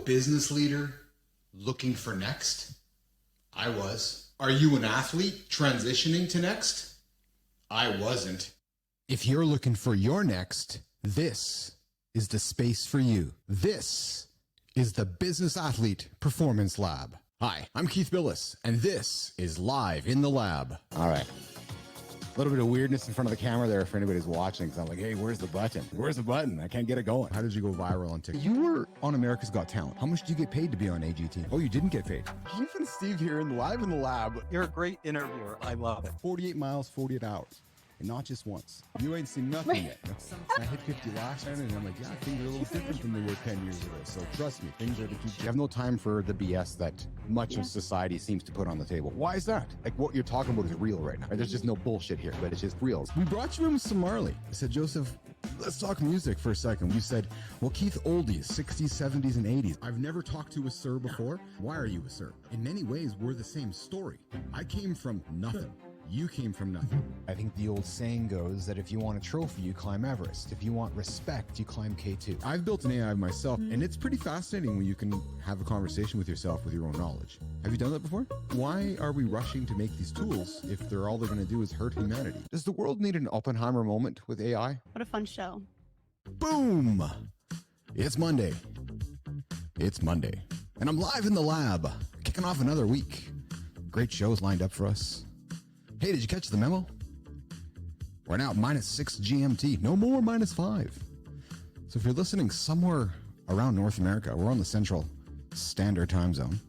business leader looking for next? I was. Are you an athlete transitioning to next? I wasn't. If you're looking for your next, this is the space for you. This is the Business Athlete Performance Lab. Hi, I'm Keith Bilous, and this is Live in the Lab. All right. A little bit of weirdness in front of the camera there for anybody who's watching, because I'm like, hey, where's the button? Where's the button? I can't get it going. How did you go viral on TikTok? You were on America's Got Talent. How much did you get paid to be on AGT? Oh, you didn't get paid. Keith and Steve here in Live in the Lab. You're a great interviewer. I love it. 48 miles, 48 hours. And not just once. You ain't seen nothing yet. I hit 50 last time, and I'm like, yeah, things are a little different than they were 10 years ago. So trust me, things are to keep. You have no time for the BS that much of society seems to put on the table. Why is that? Like, what you're talking about is real right now. There's just no bullshit here, but it's just real. We brought you in with some Marley. I said, Joseph, let's talk music for a second. You said, well, Keith, oldies, 60s, 70s, and 80s. I've never talked to a sir before. Why are you a sir? In many ways, we're the same story. I came from nothing. You came from nothing. I think the old saying goes that if you want a trophy, you climb Everest. If you want respect, you climb K2. I've built an AI myself, and it's pretty fascinating when you can have a conversation with yourself with your own knowledge. Have you done that before? Why are we rushing to make these tools if they're all they're going to do is hurt humanity? Does the world need an Oppenheimer moment with AI? What a fun show. Boom! It's Monday. It's Monday. And I'm live in the lab, kicking off another week. Great shows lined up for us. Hey, did you catch the memo? We're now at -6 GMT. No more -5. So if you're listening somewhere around North America, we're on the Central Standard Time Zone.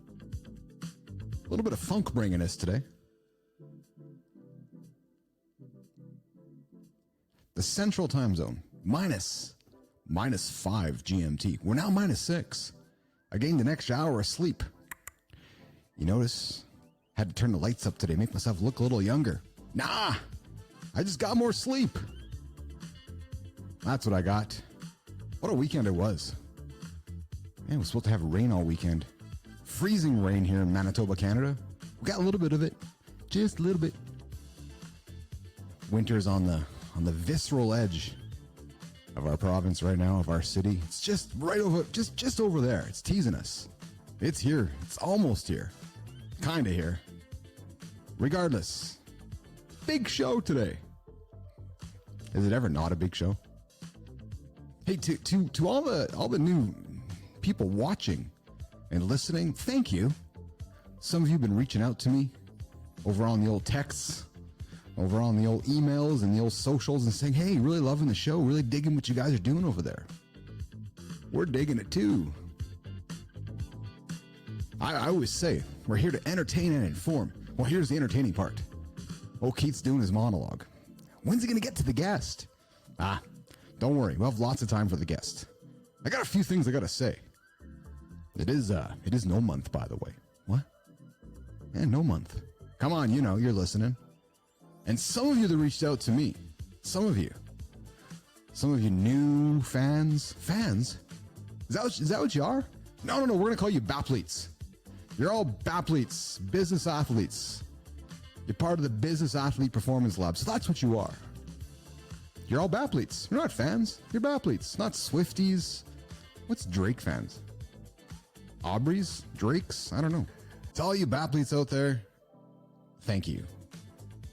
A little bit of funk bringing us today. The Central Time Zone, -5 GMT. We're now -6. I gained an extra hour of sleep. You notice? Had to turn the lights up today, make myself look a little younger. Nah, I just got more sleep. That's what I got. What a weekend it was. Man, we're supposed to have rain all weekend. Freezing rain here in Manitoba, Canada. We got a little bit of it, just a little bit. Winter's on the visceral edge of our province right now, of our city. It's just right over, just over there. It's teasing us. It's here. It's almost here. Kind of here. Regardless, big show today. Is it ever not a big show? Hey, to all the new people watching and listening, thank you. Some of you have been reaching out to me over on the old texts, over on the old emails and the old socials, and saying, hey, really loving the show, really digging what you guys are doing over there. We're digging it too. I always say, we're here to entertain and inform. Well, here's the entertaining part. Oh, Keith's doing his monologue. When's he going to get to the guest? Don't worry. We'll have lots of time for the guest. I got a few things I got to say. It is no month, by the way. What? Yeah, no month. Come on, you're listening. And some of you that reached out to me, some of you new fans, is that what you are? No, we're going to call you BAPleets. You're all BAPleets, business athletes. You're part of the Business Athlete Performance Lab. So that's what you are. You're all BAPleets. You're not fans. You're BAPleets, not Swifties. What's Drake fans? Aubreys? Drakes? I don't know. To all you BAPleets out there, thank you.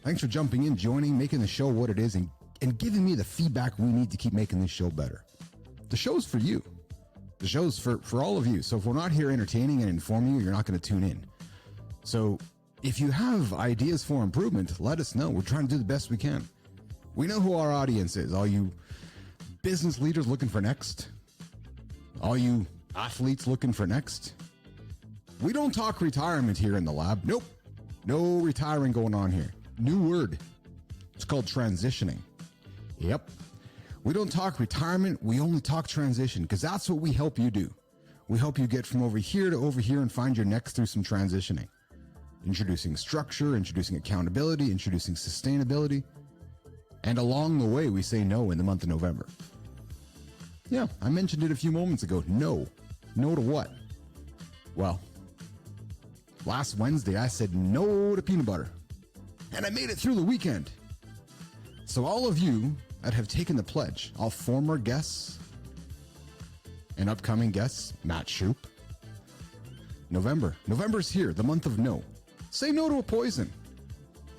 Thanks for jumping in, joining, making the show what it is, and giving me the feedback we need to keep making this show better. The show's for you. The show's for all of you. So if we're not here entertaining and informing you, you're not going to tune in. So if you have ideas for improvement, let us know. We're trying to do the best we can. We know who our audience is. All you business leaders looking for next. All you athletes looking for next. We don't talk retirement here in the lab. Nope. No retiring going on here. New word. It's called transitioning. Yep. We don't talk retirement, we only talk transition, because that's what we help you do. We help you get from over here to over here and find your next through some transitioning. Introducing structure, introducing accountability, introducing sustainability. And along the way, we say no in the month of November. Yeah, I mentioned it a few moments ago. No. No to what? Well, last Wednesday, I said no to peanut butter. And I made it through the weekend. So all of you that have taken the pledge, all former guests and upcoming guests, Matt Shoup, November's here, the month of no. Say no to a poison.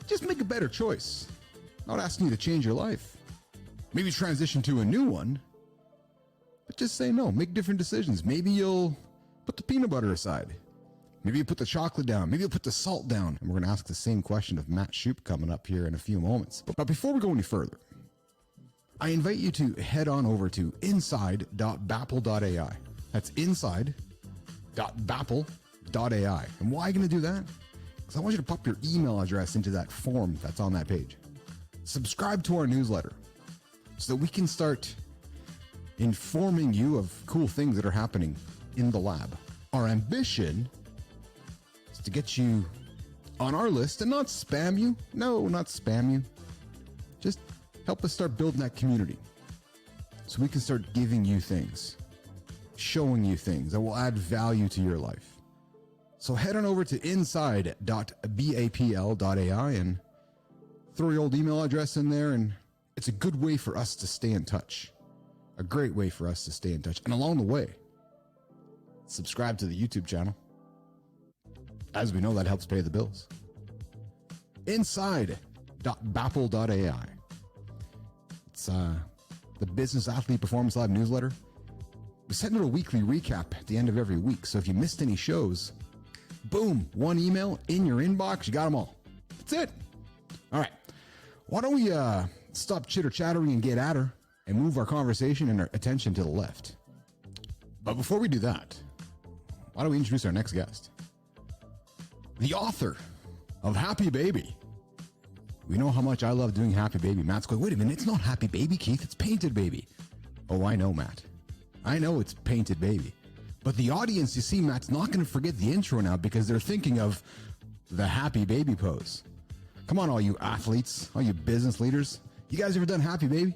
Just make a better choice. Not asking you to change your life. Maybe transition to a new one. But just say no. Make different decisions. Maybe you'll put the peanut butter aside. Maybe you put the chocolate down. Maybe you'll put the salt down. And we're going to ask the same question of Matt Shoup coming up here in a few moments. But before we go any further, I invite you to head on over to inside.bapple.ai. That's inside.bapple.ai. And why are you going to do that? Because I want you to pop your email address into that form that's on that page. Subscribe to our newsletter so that we can start informing you of cool things that are happening in the lab. Our ambition is to get you on our list and not spam you. No, not spam you. Just help us start building that community so we can start giving you things, showing you things that will add value to your life. So head on over to inside.bapl.ai and throw your old email address in there, and it's a good way for us to stay in touch. A great way for us to stay in touch. And along the way, subscribe to the YouTube channel. As we know, that helps pay the bills. Inside.bapple.ai. It's the Business Athlete Performance Lab newsletter. We send out a weekly recap at the end of every week. So if you missed any shows, boom, one email in your inbox, you got them all. That's it. All right. Why don't we stop chitter-chattering and get at her and move our conversation and our attention to the left? But before we do that, why don't we introduce our next guest? The author of Happy Baby. We know how much I love doing Happy Baby. Matt's going, wait a minute, it's not Happy Baby, Keith, it's Painted Baby. Oh, I know, Matt. I know it's Painted Baby. But the audience, you see, Matt's not going to forget the intro now because they're thinking of the Happy Baby pose. Come on, all you athletes, all you business leaders. You guys ever done Happy Baby?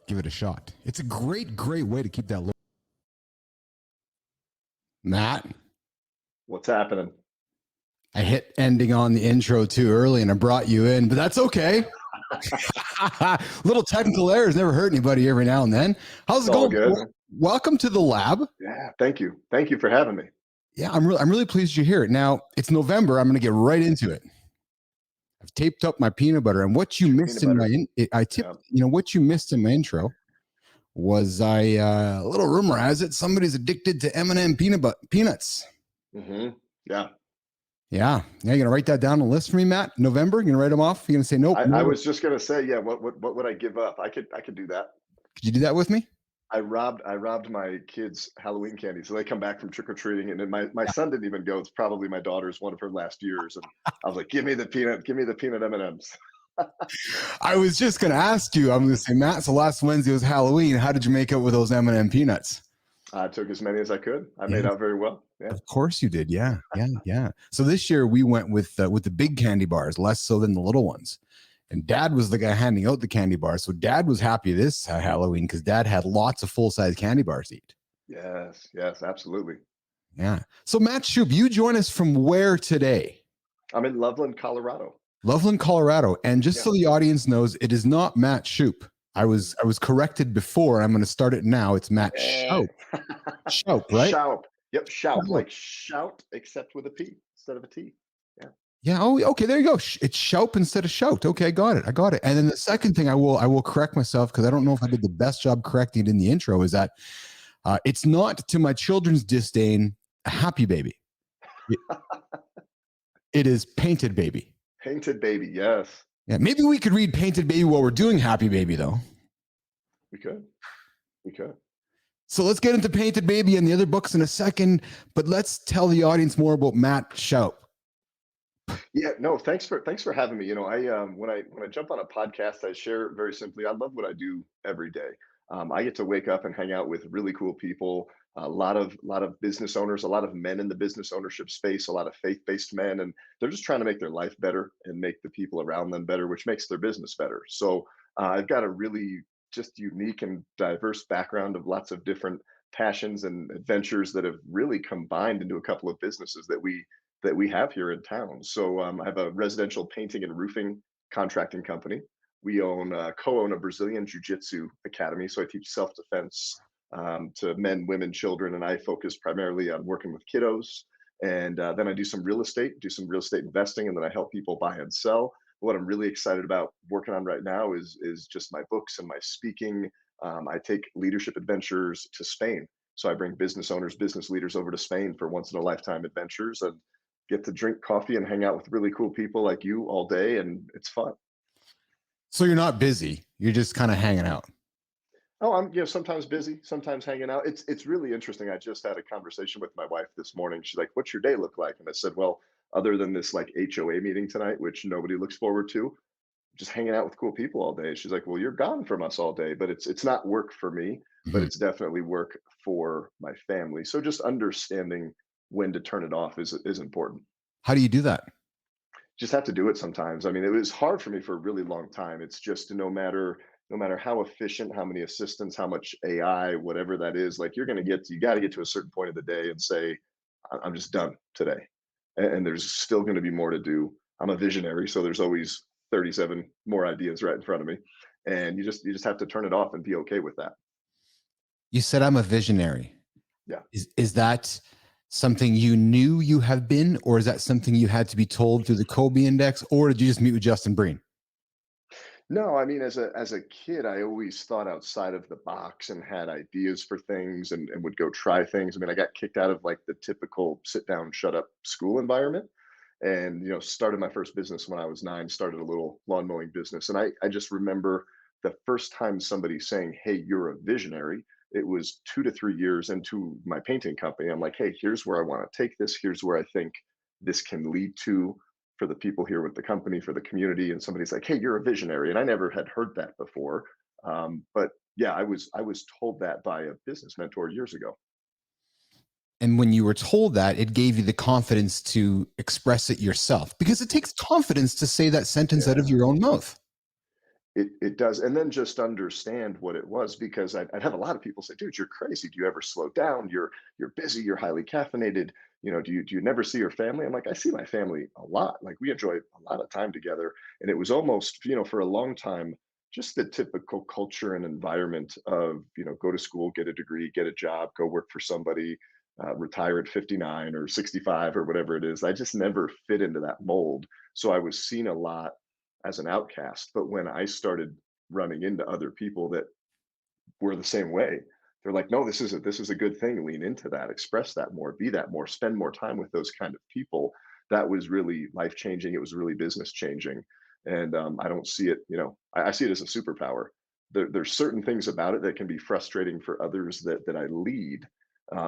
Give it a shot. It's a great, great way to keep that look. Matt? What's happening? I hit ending on the intro too early and I brought you in, but that's okay. Little technical errors never hurt anybody every now and then. How's it going? Good. Welcome to the lab. Yeah, thank you. Thank you for having me. Yeah, I'm really pleased you're here. Now, it's November. I'm going to get right into it. I've taped up my peanut butter, and what you missed in what you missed in my intro was a little rumor has it somebody's addicted to M&M peanuts. Mm-hmm. Yeah. Yeah. You're gonna write that down on the list for me, Matt. November. You're gonna write them off. You're gonna say nope. I was just gonna say, yeah. What would I give up? I could do that. Could you do that with me? I robbed my kids Halloween candy, so they come back from trick or treating, and then my son didn't even go. It's probably my daughter's one of her last years, and I was like, give me the peanut M&Ms. I was just gonna ask you. I'm gonna say, Matt. So last Wednesday was Halloween. How did you make out with those M&M peanuts? I took as many as I could. I made out very well. Yeah. Of course you did. Yeah. So this year we went with the big candy bars, less so than the little ones. And Dad was the guy handing out the candy bars. So Dad was happy this Halloween because Dad had lots of full-size candy bars to eat. Yes, absolutely. Yeah. So Matt Shoup, you join us from where today? I'm in Loveland, Colorado. Loveland, Colorado. And just so the audience knows, it is not Matt Shoup. I was corrected before. I'm going to start it now. It's Matt Shoup. Shoup, right? Shoup. Yep, Shoup. Like shout, except with a P instead of a T. Yeah. Yeah. Oh, okay. There you go. It's Shoup instead of shout. Okay, I got it. And then the second thing I will correct myself because I don't know if I did the best job correcting it in the intro is that it's not, to my children's disdain, a Happy Baby. It is Painted Baby. Painted Baby. Yes. Yeah. Maybe we could read Painted Baby while we're doing Happy Baby, though. We could. So let's get into Painted Baby and the other books in a second, but let's tell the audience more about Matt Shoup. Yeah, no, thanks for having me. You know, I when I jump on a podcast, I share very simply. I love what I do every day. I get to wake up and hang out with really cool people, a lot of business owners, a lot of men in the business ownership space, a lot of faith-based men, and they're just trying to make their life better and make the people around them better, which makes their business better. So I've got a really just unique and diverse background of lots of different passions and adventures that have really combined into a couple of businesses that we have here in town. So I have a residential painting and roofing contracting company. We co-own a Brazilian Jiu-Jitsu academy. So I teach self-defense to men, women, children, and I focus primarily on working with kiddos And then I do some real estate, do some real estate investing, and then I help people buy and sell. What I'm really excited about working on right now is just my books and my speaking. I take leadership adventures to Spain. So I bring business owners, business leaders over to Spain for once in a lifetime adventures and get to drink coffee and hang out with really cool people like you all day. And it's fun. So you're not busy. You're just kind of hanging out. Oh, I'm, sometimes busy, sometimes hanging out. It's really interesting. I just had a conversation with my wife this morning. She's like, "What's your day look like?" And I said, "Well, other than this like HOA meeting tonight, which nobody looks forward to, just hanging out with cool people all day." She's like, "Well, you're gone from us all day, but it's not work for me, but Mhm. it's definitely work for my family." So just understanding when to turn it off is important. How do you do that? Just have to do it sometimes. I mean, it was hard for me for a really long time. It's just no matter how efficient, how many assistants, how much AI, whatever that is, like you got to get to a certain point of the day and say, I'm just done today. And there's still going to be more to do. I'm a visionary, so there's always 37 more ideas right in front of me. And you just have to turn it off and be okay with that. You said I'm a visionary. Yeah. Is that something you knew you have been, or is that something you had to be told through the Kobe Index, or did you just meet with Justin Breen? No, I mean, as a kid, I always thought outside of the box and had ideas for things and would go try things. I mean, I got kicked out of like the typical sit down, shut up school environment, and started my first business when I was 9. Started a little lawn mowing business, and I just remember the first time somebody saying, "Hey, you're a visionary." It was 2 to 3 years into my painting company. I'm like, "Hey, here's where I want to take this. Here's where I think this can lead to for the people here with the company, for the community." And somebody's like, "Hey, you're a visionary," and I never had heard that before. But yeah, I was told that by a business mentor years ago. And when you were told that, it gave you the confidence to express it yourself, because it takes confidence to say that sentence out of Yeah. your own mouth. It does, and then just understand what it was, because I'd have a lot of people say, "Dude, you're crazy. Do you ever slow down? You're busy. You're highly caffeinated. Do you never see your family?" I'm like, "I see my family a lot. Like we enjoy a lot of time together." And it was almost, for a long time, just the typical culture and environment of, go to school, get a degree, get a job, go work for somebody, retire at 59 or 65 or whatever it is. I just never fit into that mold, so I was seen a lot as an outcast. But when I started running into other people that were the same way, they're like, "No, this is a good thing. Lean into that, express that more, be that more, spend more time with those kind of people." That was really life changing. It was really business changing, and I don't see it. I see it as a superpower. There's certain things about it that can be frustrating for others that I lead.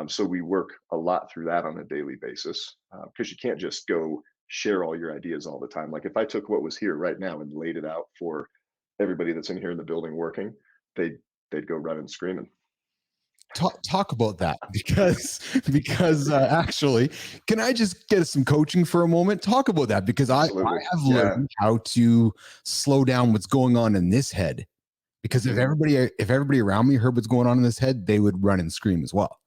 So we work a lot through that on a daily basis, because you can't just go share all your ideas all the time. Like if I took what was here right now and laid it out for everybody that's in here in the building working, they'd they'd go running screaming. Talk about that, because actually, can I just get some coaching for a moment? Talk about that, because I Absolutely. have Yeah. learned how to slow down what's going on in this head, because Mhm. if everybody around me heard what's going on in this head, they would run and scream as well.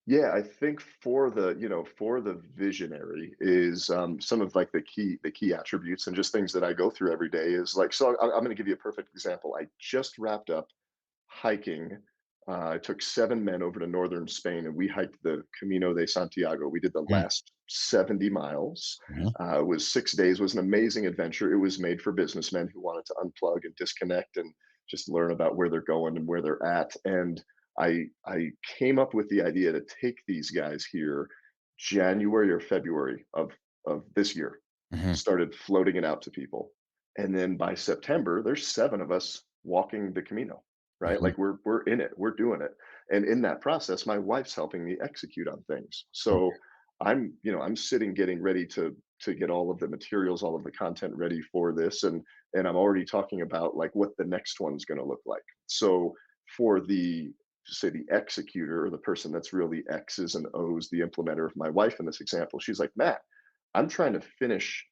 Yeah, I think for the visionary is, some of like the key attributes and just things that I go through every day is like, so I'm going to give you a perfect example. I just wrapped up hiking. I took 7 men over to northern Spain, and we hiked the Camino de Santiago. We did the Mm, last 70 miles. mhm. It was 6 days. It was an amazing adventure. It was made for businessmen who wanted to unplug and disconnect and just learn about where they're going and where they're at. And I came up with the idea to take these guys here January or February of this year. Mhm. Started floating it out to people, and then by September, there's 7 of us walking the Camino. Right, Mhm. like we're in it, we're doing it, and in that process, my wife's helping me execute on things. So I'm sitting getting ready to get all of the materials, all of the content ready for this, and I'm already talking about like what the next one's going to look like. So for the say the executor, or the person that's really X's and O's, the implementer of my wife in this example, she's like, "Matt, I'm trying to finish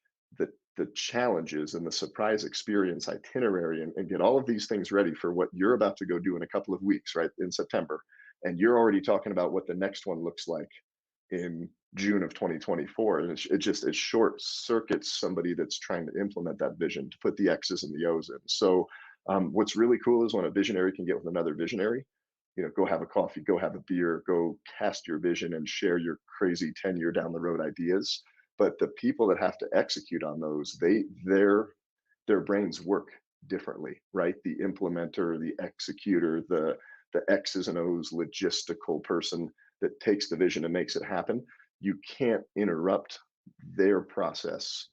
the challenges and the surprise experience itinerary, and get all of these things ready for what you're about to go do in a couple of weeks, right in September. And you're already talking about what the next one looks like in June of 2024." And it short circuits somebody that's trying to implement that vision, to put the X's and the O's in. So what's really cool is when a visionary can get with another visionary, go have a coffee, go have a beer, go cast your vision and share your crazy 10-year down the road ideas. But the people that have to execute on those, their brains work differently, right? The implementer, the executor, the X's and O's logistical person that takes the vision and makes it happen. You can't interrupt their process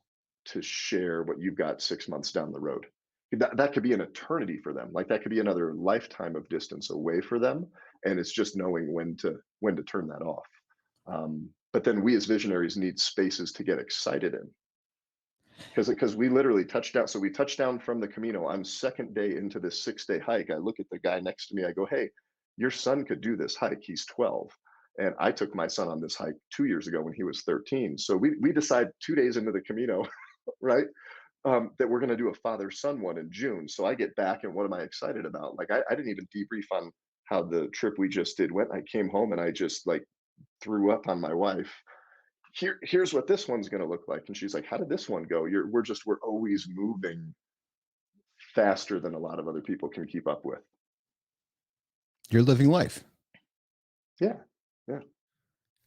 to share what you've got 6 months down the road. That could be an eternity for them. Like that could be another lifetime of distance away for them. And it's just knowing when to turn that off. But then we as visionaries need spaces to get excited in, because we literally touched down. So we touched down from the Camino. I'm second day into this 6-day hike. I look at the guy next to me. I go, hey, your son could do this hike. He's 12. And I took my son on this hike 2 years ago when he was 13. So we decide 2 days into the Camino, right? That we're going to do a father son one in June. So I get back and what am I excited about? Like I didn't even debrief on how the trip we just did went. I came home and I just like threw up on my wife. Here's what this one's going to look like. And she's like, how did this one go? We're always moving faster than a lot of other people can keep up with. You're living life. Yeah. Yeah.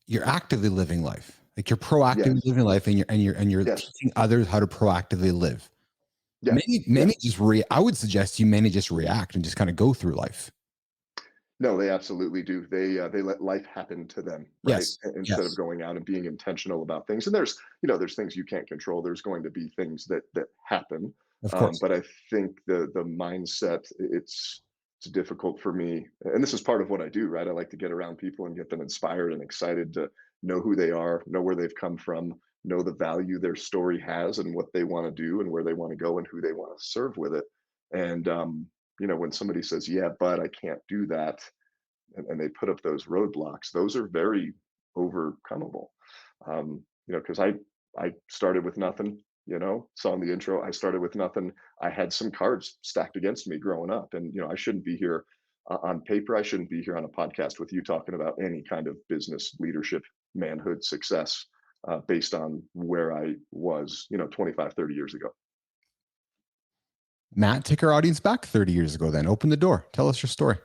You're actively living life. Like you're proactively Yes. living life, and you're Yes. teaching others how to proactively live. Yes. Many Yes. just I would suggest you mainly just react and just kind of go through life. No, they absolutely do. They let life happen to them, right? Yes. Instead of Yes. going out and being intentional about things. And there's things you can't control. There's going to be things that happen. Of course. But I think the mindset, it's difficult for me. And this is part of what I do, right? I like to get around people and get them inspired and excited to know who they are, know where they've come from, know the value their story has and what they want to do and where they want to go and who they want to serve with it. And when somebody says, yeah, but I can't do that, and they put up those roadblocks, those are very overcomable. Because I started with nothing, saw in the intro, I started with nothing. I had some cards stacked against me growing up. And, I shouldn't be here on paper. I shouldn't be here on a podcast with you talking about any kind of business leadership, manhood, success based on where I was, 25, 30 years ago. Matt, take our audience back 30 years ago then. Open the door. Tell us your story.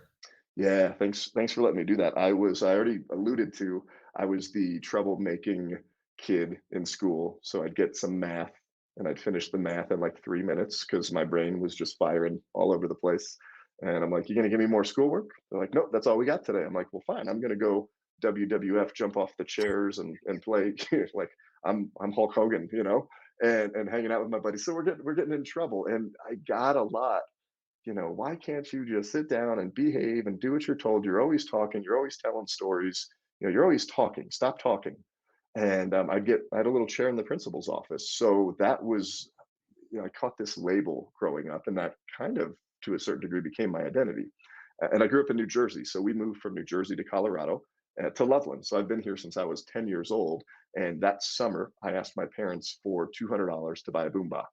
Yeah, thanks for letting me do that. I already alluded to, I was the troublemaking kid in school. So I'd get some math and I'd finish the math in like 3 minutes because my brain was just firing all over the place. And I'm like, you gonna give me more schoolwork? They're like, nope, that's all we got today. I'm like, well, fine, I'm gonna go WWF, jump off the chairs and play like I'm Hulk Hogan, and hanging out with my buddies. So we're getting in trouble. And I got a lot, why can't you just sit down and behave and do what you're told? You're always talking, you're always telling stories, you're always talking, stop talking. And I had a little chair in the principal's office. So that was, I caught this label growing up, and that kind of, to a certain degree, became my identity. And I grew up in New Jersey. So we moved from New Jersey to Colorado to Loveland. So I've been here since I was 10 years old. And that summer, I asked my parents for $200 to buy a boombox.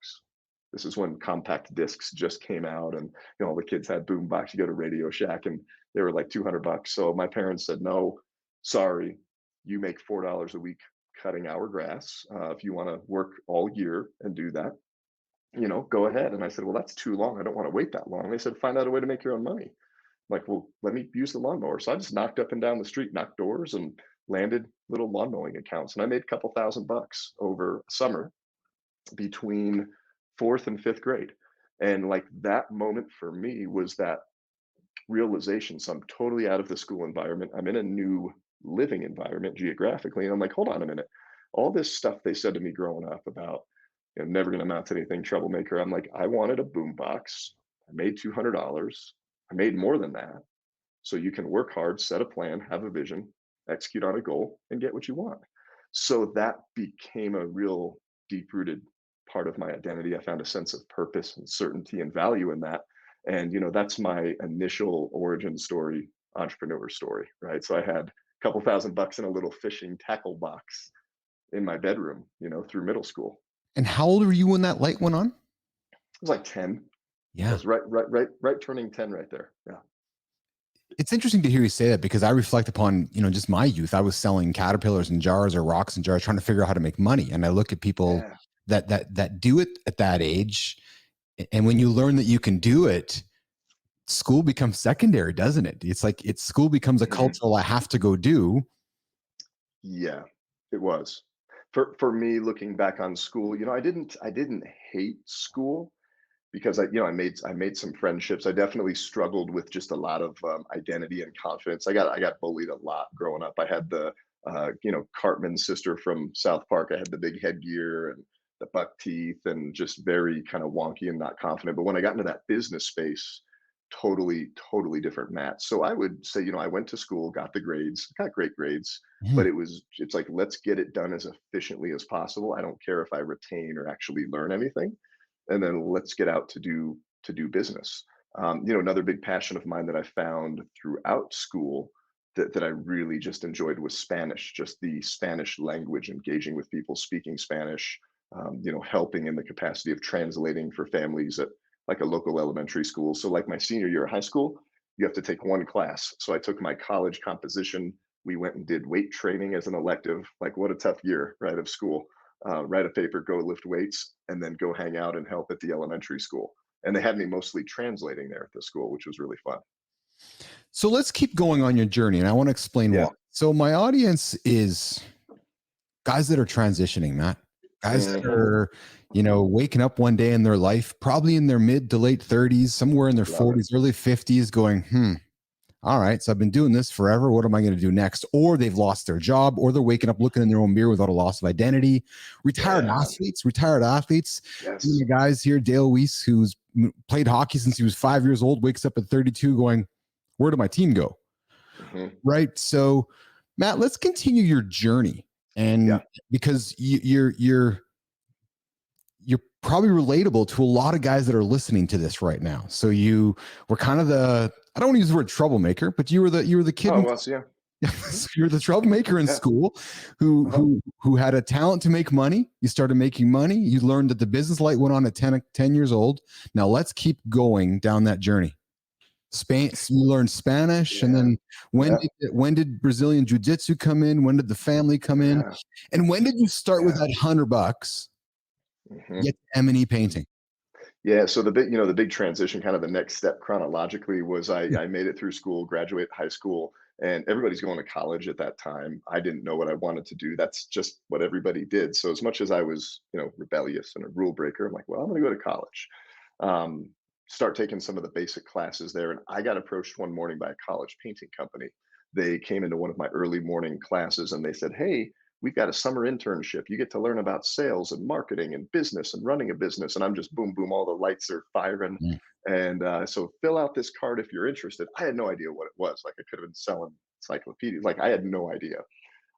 This is when compact discs just came out, and all the kids had boombox. You go to Radio Shack, and they were like $200. So my parents said, "No, sorry, you make $4 a week cutting our grass. If you want to work all year and do that, go ahead." And I said, "Well, that's too long. I don't want to wait that long." They said, "Find out a way to make your own money." I'm like, well, let me use the lawnmower. So I just knocked up and down the street, knocked doors, and landed little lawn mowing accounts. And I made a couple $1,000 over summer between fourth and fifth grade. And like that moment for me was that realization. So I'm totally out of the school environment. I'm in a new living environment geographically. And I'm like, hold on a minute. All this stuff they said to me growing up about, never going to amount to anything, troublemaker. I'm like, I wanted a boombox. I made $200. I made more than that. So you can work hard, set a plan, have a vision, execute on a goal, and get what you want. So that became a real deep rooted part of my identity. I found a sense of purpose and certainty and value in that. And, that's my initial origin story, entrepreneur story, right? So I had a couple $1,000 in a little fishing tackle box in my bedroom, through middle school. And how old were you when that light went on? I was like 10. Yeah. I was right turning 10 right there. Yeah. It's interesting to hear you say that because I reflect upon, just my youth. I was selling caterpillars in jars or rocks in jars, trying to figure out how to make money. And I look at people that do it at that age. And when you learn that you can do it, school becomes secondary, doesn't it? It's like school becomes a Mhm. cultural I have to go do. Yeah, it was. For me, looking back on school, I didn't hate school because I made some friendships. I definitely struggled with just a lot of identity and confidence. I got bullied a lot growing up. I had the Cartman sister from South Park. I had the big headgear and the buck teeth and just very kind of wonky and not confident. But when I got into that business space, totally different match. So I would say, I went to school, got the grades, got great grades, Mhm. but it's like, let's get it done as efficiently as possible. I don't care if I retain or actually learn anything, and then let's get out to do business. Another big passion of mine that I found throughout school that I really just enjoyed was Spanish, just the Spanish language, engaging with people, speaking Spanish, helping in the capacity of translating for families at like a local elementary school. So, like my senior year of high school, you have to take one class. So I took my college composition. We went and did weight training as an elective. Like, what a tough year, right, of school. Write a paper, go lift weights, and then go hang out and help at the elementary school. And they had me mostly translating there at the school, which was really fun. So let's keep going on your journey, and I want to explain why. Yeah. So my audience is guys that are transitioning, Matt. Guys that Hmm. are, waking up one day in their life, probably in their mid to late 30s, somewhere in their Love it. 40s, early 50s, going, all right, so I've been doing this forever. What am I going to do next? Or they've lost their job, or they're waking up looking in their own mirror without a loss of identity. Yeah. Retired athletes. One of Yes. the guys here, Dale Weiss, who's played hockey since he was 5 years old, wakes up at 32 going, where did my team go? Hmm. Right. So, Matt, let's continue your journey. And Yeah. because you're probably relatable to a lot of guys that are listening to this right now. So you were kind of I don't want to use the word troublemaker, but you were the kid Oh, in well, so yeah. Hmm. so you're the troublemaker in Yeah. school who Uh-huh. who had a talent to make money. You started making money. You learned that the business light went on at 10 years old. Now let's keep going down that journey. Spain, so you learned Spanish, and Yeah. then when Yeah. did Brazilian Jiu-Jitsu come in? When did the family come in? Yeah. And when did you start with Yeah. that $100? Hmm. Get M&E painting. Yeah, so the big transition, kind of the next step chronologically, was I made it through school, graduate high school, and everybody's going to college at that time. I didn't know what I wanted to do. That's just what everybody did. So as much as I was, rebellious and a rule breaker, I'm like, well, I'm going to go to college. Um, Start taking some of the basic classes there, and I got approached one morning by a college painting company. They came into one of my early morning classes and they said, "Hey, we've got a summer internship. You get to learn about sales and marketing and business and running a business." And I'm just boom, boom, all the lights are firing. Mm. And so fill out this card if you're interested. I had no idea what it was. Like, I could have been selling encyclopedias. Like, I had no idea.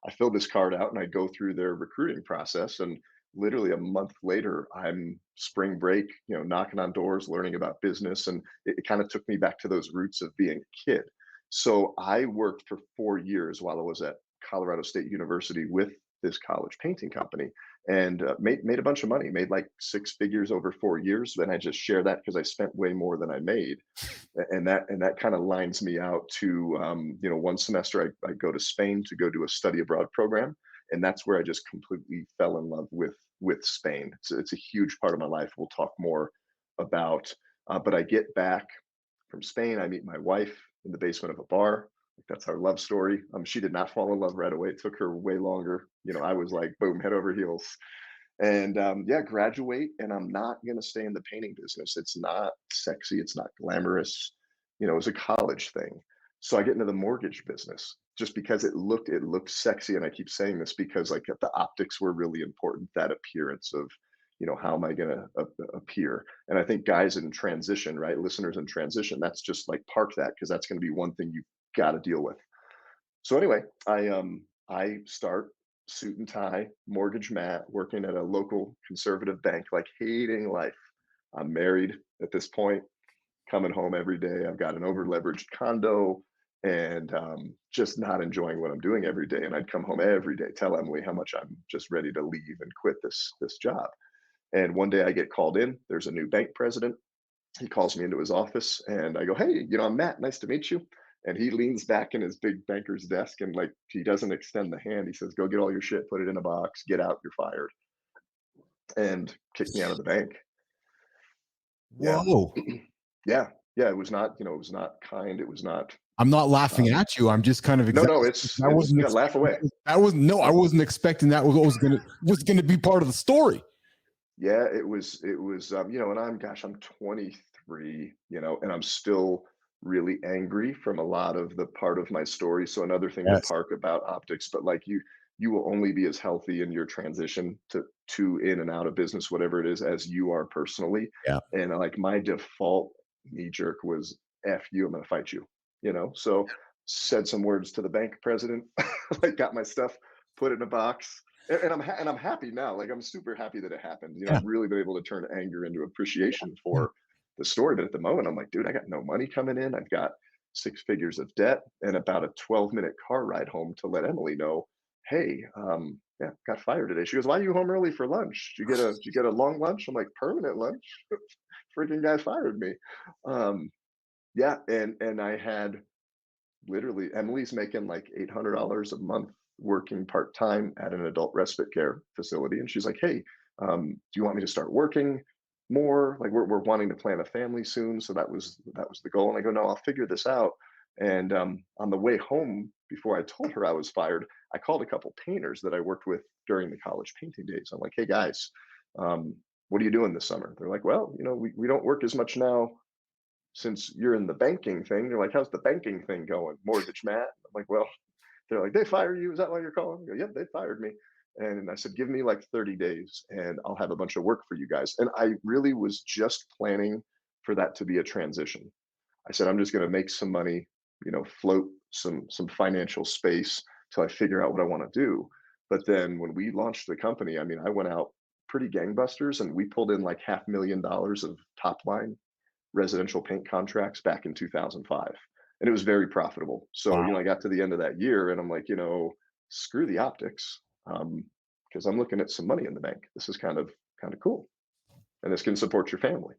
I filled this card out and I go through their recruiting process. And literally a month later, I'm spring break, knocking on doors, learning about business. And it kind of took me back to those roots of being a kid. So I worked for 4 years while I was at Colorado State University with this college painting company, and made a bunch of money, made like six figures over 4 years. Then I just share that because I spent way more than I made, and that kind of lines me out to, one semester I go to Spain to go do a study abroad program, and that's where I just completely fell in love with Spain. It's a huge part of my life. We'll talk more about, but I get back from Spain. I meet my wife in the basement of a bar. That's our love story. She did not fall in love right away. It took her way longer. I was like, boom, head over heels. And yeah, graduate, and I'm not going to stay in the painting business. It's not sexy, it's not glamorous. It was a college thing. So I get into the mortgage business just because it looked sexy. And I keep saying this because, like, the optics were really important, that appearance of, how am I going to appear? And I think guys in transition, right, listeners in transition, that's just like, park that, because that's going to be one thing you've got to deal with. So anyway, I start suit and tie, mortgage mat, working at a local conservative bank, like, hating life. I'm married at this point, coming home every day. I've got an over leveraged condo, and just not enjoying what I'm doing every day. And I'd come home every day, tell Emily how much I'm just ready to leave and quit this job. And one day I get called in. There's a new bank president. He calls me into his office, and I go, "Hey, I'm Matt. Nice to meet you." And he leans back in his big banker's desk, and, like, he doesn't extend the hand. He says, "Go get all your shit, put it in a box, get out, you're fired," and kicked me out of the bank. Yeah. Whoa. Yeah. Yeah, it was not, it was not kind. It was not, I'm not laughing um, at you. I'm just kind of no, no, exactly. I wasn't yeah, laugh expecting away. that was no, I wasn't expecting that was gonna be part of the story. Yeah, and I'm 23, and I'm still really angry from a lot of the part of my story. So another thing to Yes. park about optics, but like you will only be as healthy in your transition to in and out of business, whatever it is, as you are personally. Yeah. And like my default knee jerk was F you, I'm gonna fight you, So said some words to the bank president, like got my stuff, put it in a box, and I'm happy now. Like I'm super happy that it happened. Yeah. I've really been able to turn anger into appreciation Yeah. for the story. But at the moment, I'm like, dude, I got no money coming in. I've got six figures of debt and about a 12-minute car ride home to let Emily know, hey, yeah, got fired today. She goes, why are you home early for lunch? Did you get a long lunch? I'm like, permanent lunch. Freaking guy fired me. Yeah, and I had literally Emily's making like $800 a month working part-time at an adult respite care facility, and she's like, hey, do you want me to start working more? Like we're wanting to plan a family soon, so that was the goal. And I go, no, I'll figure this out. And on the way home, before I told her I was fired, I called a couple painters that I worked with during the college painting days. I'm like, hey guys, what are you doing this summer? They're like, well, we don't work as much now since you're in the banking thing. They're like, how's the banking thing going? Mortgage Matt? I'm like, well, they're like, they fired you? Is that why you're calling? I go, yep, they fired me. And I said, give me like 30 days and I'll have a bunch of work for you guys. And I really was just planning for that to be a transition. I said, I'm just going to make some money, float some financial space till I figure out what I want to do. But then when we launched the company, I mean, I went out pretty gangbusters and we pulled in like $500,000 of top line residential paint contracts back in 2005, and it was very profitable. So, Wow. I got to the end of that year and I'm like, screw the optics, because I'm looking at some money in the bank. This is kind of cool, and this can support your family.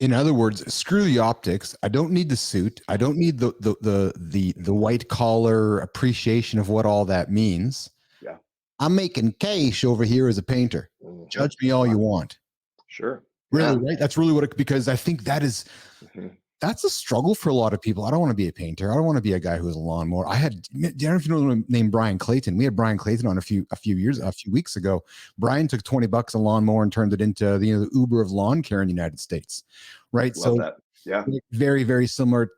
In other words, screw the optics. I don't need the suit. I don't need the white collar appreciation of what all that means. Yeah. I'm making cash over here as a painter. Hmm. Judge me all you want. Sure. Really, Yeah. right? That's really what because I think Hmm. that's a struggle for a lot of people. I don't want to be a painter. I don't want to be a guy who has a lawnmower. Do you know if you know the name Brian Clayton? We had Brian Clayton on a few weeks ago. Brian took $20 a lawnmower and turned it into the Uber of lawn care in the United States, right? Love So that. Yeah. very, very similar,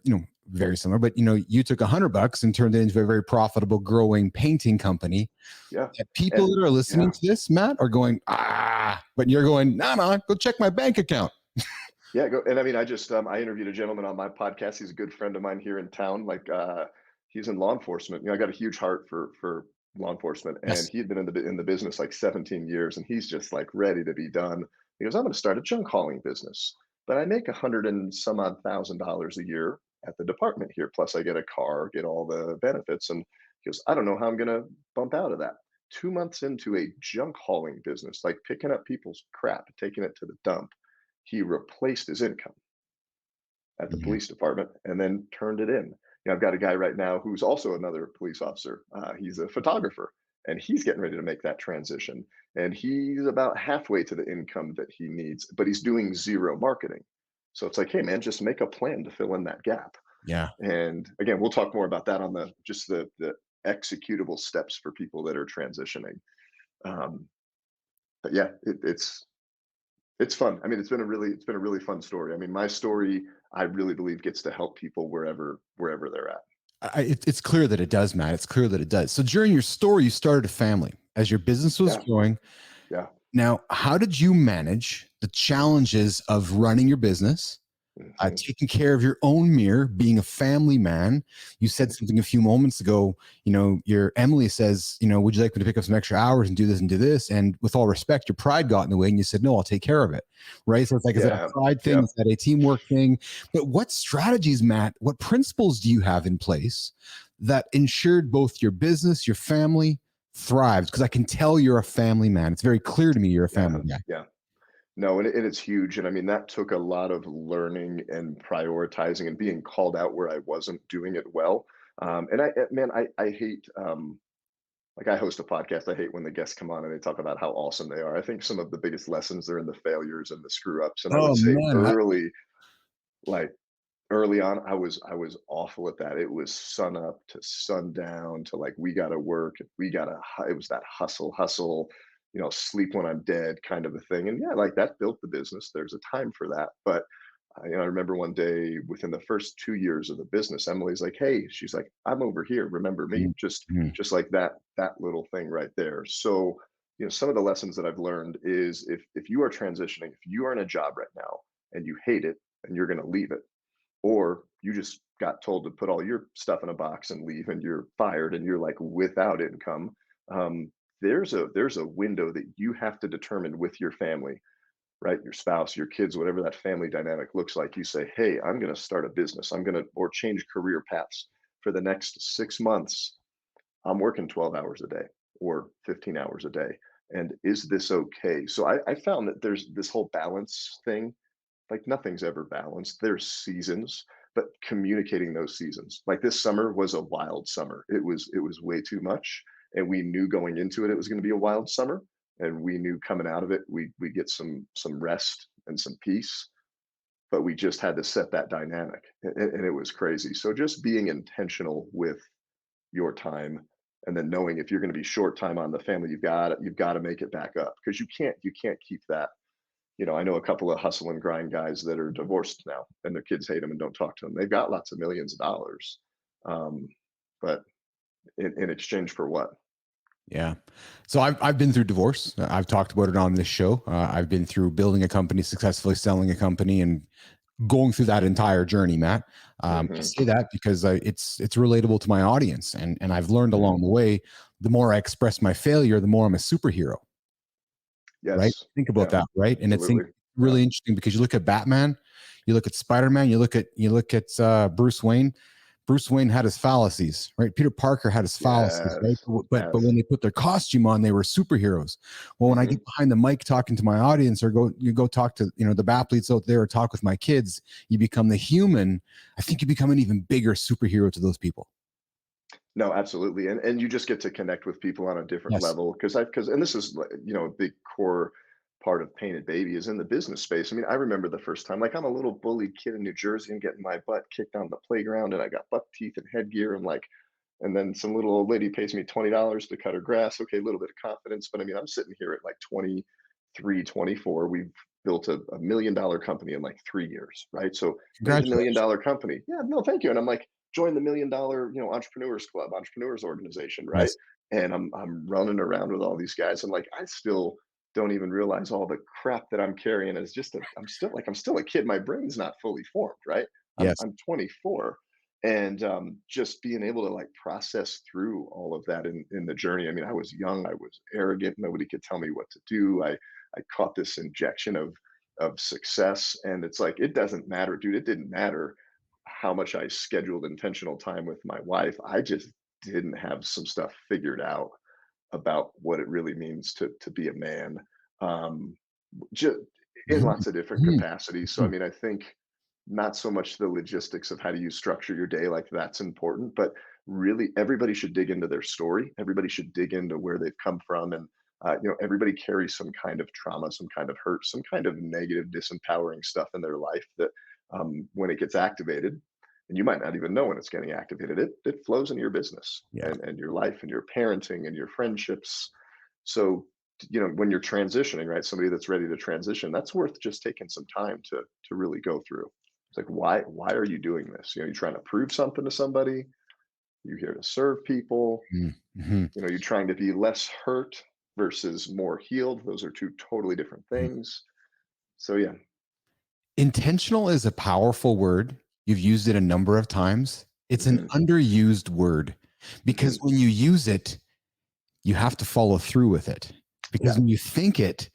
very similar, but you took $100 and turned it into a very profitable, growing painting company. Yeah. People And that are listening yeah. to this, Matt, are going, but you're going, no, go check my bank account. Yeah, go. And I mean, I interviewed a gentleman on my podcast. He's a good friend of mine here in town. Like he's in law enforcement. I got a huge heart for law enforcement, and Yes. he had been in the business like 17 years, and he's just like ready to be done. He goes, I'm going to start a junk hauling business, but I make 100 and some odd thousand dollars a year at the department here. Plus, I get a car, get all the benefits, and he goes, I don't know how I'm going to bump out of that. 2 months into a junk hauling business, like picking up people's crap, taking it to the dump, he replaced his income at the Mhm. police department and then turned it in. I've got a guy right now who's also another police officer. He's a photographer and he's getting ready to make that transition. And he's about halfway to the income that he needs, but he's doing zero marketing. So it's like, hey man, just make a plan to fill in that gap. Yeah. And again, we'll talk more about that on the executable steps for people that are transitioning. Um, but yeah, it's fun. I mean, it's been a really fun story. I mean, my story, I really believe gets to help people wherever they're at. It's clear that it does, Matt. It's clear that it does. So during your story, you started a family as your business was Yeah, growing. yeah. Now, how did you manage the challenges of running your business, Mhm, taking care of your own mirror, being a family man? You said mhm. something a few moments ago. Your Emily says, would you like me to pick up some extra hours and do this and do this? And with all respect, your pride got in the way, and you said, no, I'll take care of it. Right? So it's like, is that a Yeah, pride thing? yep. Is that a teamwork thing? But what strategies, Matt? What principles do you have in place that ensured both your business, your family thrived? Because I can tell you're a family man. It's very clear to me you're a family Yeah, guy. yeah. No, and it's huge, and I mean, that took a lot of learning and prioritizing and being called out where I wasn't doing it well. And man, I hate, like, I host a podcast. I hate when the guests come on and they talk about how awesome they are. I think some of the biggest lessons are in the failures and the screw ups. And I would Oh say man, early, like Early on, I was awful at that. It was sun up to sundown to like we got to work, we got to. It was that hustle, sleep when I'm dead kind of a thing. And yeah, like that built the business. There's a time for that, but I remember one day within the first 2 years of the business, Emily's like, "Hey," she's like, "I'm over here. Remember me?" Mhm. Just like that little thing right there. So, some of the lessons that I've learned is if you are transitioning, if you are in a job right now and you hate it and you're going to leave it, or you just got told to put all your stuff in a box and leave and you're fired and you're like without income, um, there's a window that you have to determine with your family, right? Your spouse, your kids, whatever that family dynamic looks like. You say, hey, I'm going to start a business, I'm going to, or change career paths for the next 6 months. I'm working 12 hours a day or 15 hours a day, and is this okay? So I found that there's this whole balance thing. Like nothing's ever balanced. There's seasons, but communicating those seasons. Like this summer was a wild summer. It was way too much, and we knew going into it was going to be a wild summer, and we knew coming out of it we get some rest and some peace. But we just had to set that dynamic, and it was crazy. So just being intentional with your time, and then knowing if you're going to be short time on the family, you've got to make it back up because you can't keep that. I know a couple of hustle and grind guys that are divorced now, and their kids hate them and don't talk to them. They've got lots of millions of dollars, um, but in exchange for what? Yeah. So I've been through divorce. I've talked about it on this show. I've been through building a company, successfully selling a company, and going through that entire journey, Matt. I Hmm. say that because it's relatable to my audience, and I've learned Hmm. along the way. The more I express my failure, the more I'm a superhero. Right? Yes. Think about Yeah. that, right? And it's Absolutely. Yeah. really interesting because you look at Batman, you look at Spider-Man, you look at Bruce Wayne. Bruce Wayne had his fallacies, right? Peter Parker had his fallacies, right? Yes. But when Yes. they put their costume on, they were superheroes. Well, when I get Hmm. behind the mic talking to my audience, or go talk to the Baplites out there, or talk with my kids, you become the human. I think you become an even bigger superhero to those people. No, absolutely, and you just get to connect with people on a different Yes. level because and this is like, a big core part of Painted Baby is in the business space. I mean, I remember the first time, like I'm a little bully kid in New Jersey and getting my butt kicked on the playground, and I got buck teeth and headgear, and then some little old lady pays me $20 to cut her grass. Okay, a little bit of confidence, but I mean, I'm sitting here at like 23, 24. We've built a $1 million company in like 3 years, right? So there's a million Congratulations. dollar company. Yeah, no, thank you. And I'm like, join the $1 million, entrepreneurs club, entrepreneurs organization, right? Yes. And I'm running around with all these guys, and like I still don't even realize all the crap that I'm carrying as just I'm still a kid. My brain's not fully formed, right? I'm Yes. I'm 24, and just being able to like process through all of that in the journey. I mean, I was young, I was arrogant, nobody could tell me what to do. I caught this injection of success, and it's like it doesn't matter, dude. It didn't matter how much I scheduled intentional time with my wife. I just didn't have some stuff figured out about what it really means to be a man. Um, just in Mhm. lots of different Mhm. capacities. So I Mhm. mean, I think not so much the logistics of how do you structure your day, like that's important, but really everybody should dig into their story. Everybody should dig into where they've come from, and everybody carries some kind of trauma, some kind of hurt, some kind of negative, disempowering stuff in their life that when it gets activated, and you might not even know when it's getting activated, it flows into your business Yeah. and your life and your parenting and your friendships. So when you're transitioning, right, somebody that's ready to transition, that's worth just taking some time to really go through. It's like, why are you doing this? You're trying to prove something to somebody. You're here to serve people. Mhm. You're trying to be less hurt versus more healed. Those are two totally different Mhm. things. So yeah. Intentional is a powerful word. You've used it a number of times. It's an Hmm. underused word because Hmm. when you use it, you have to follow through with it. Because Yeah. when you think it,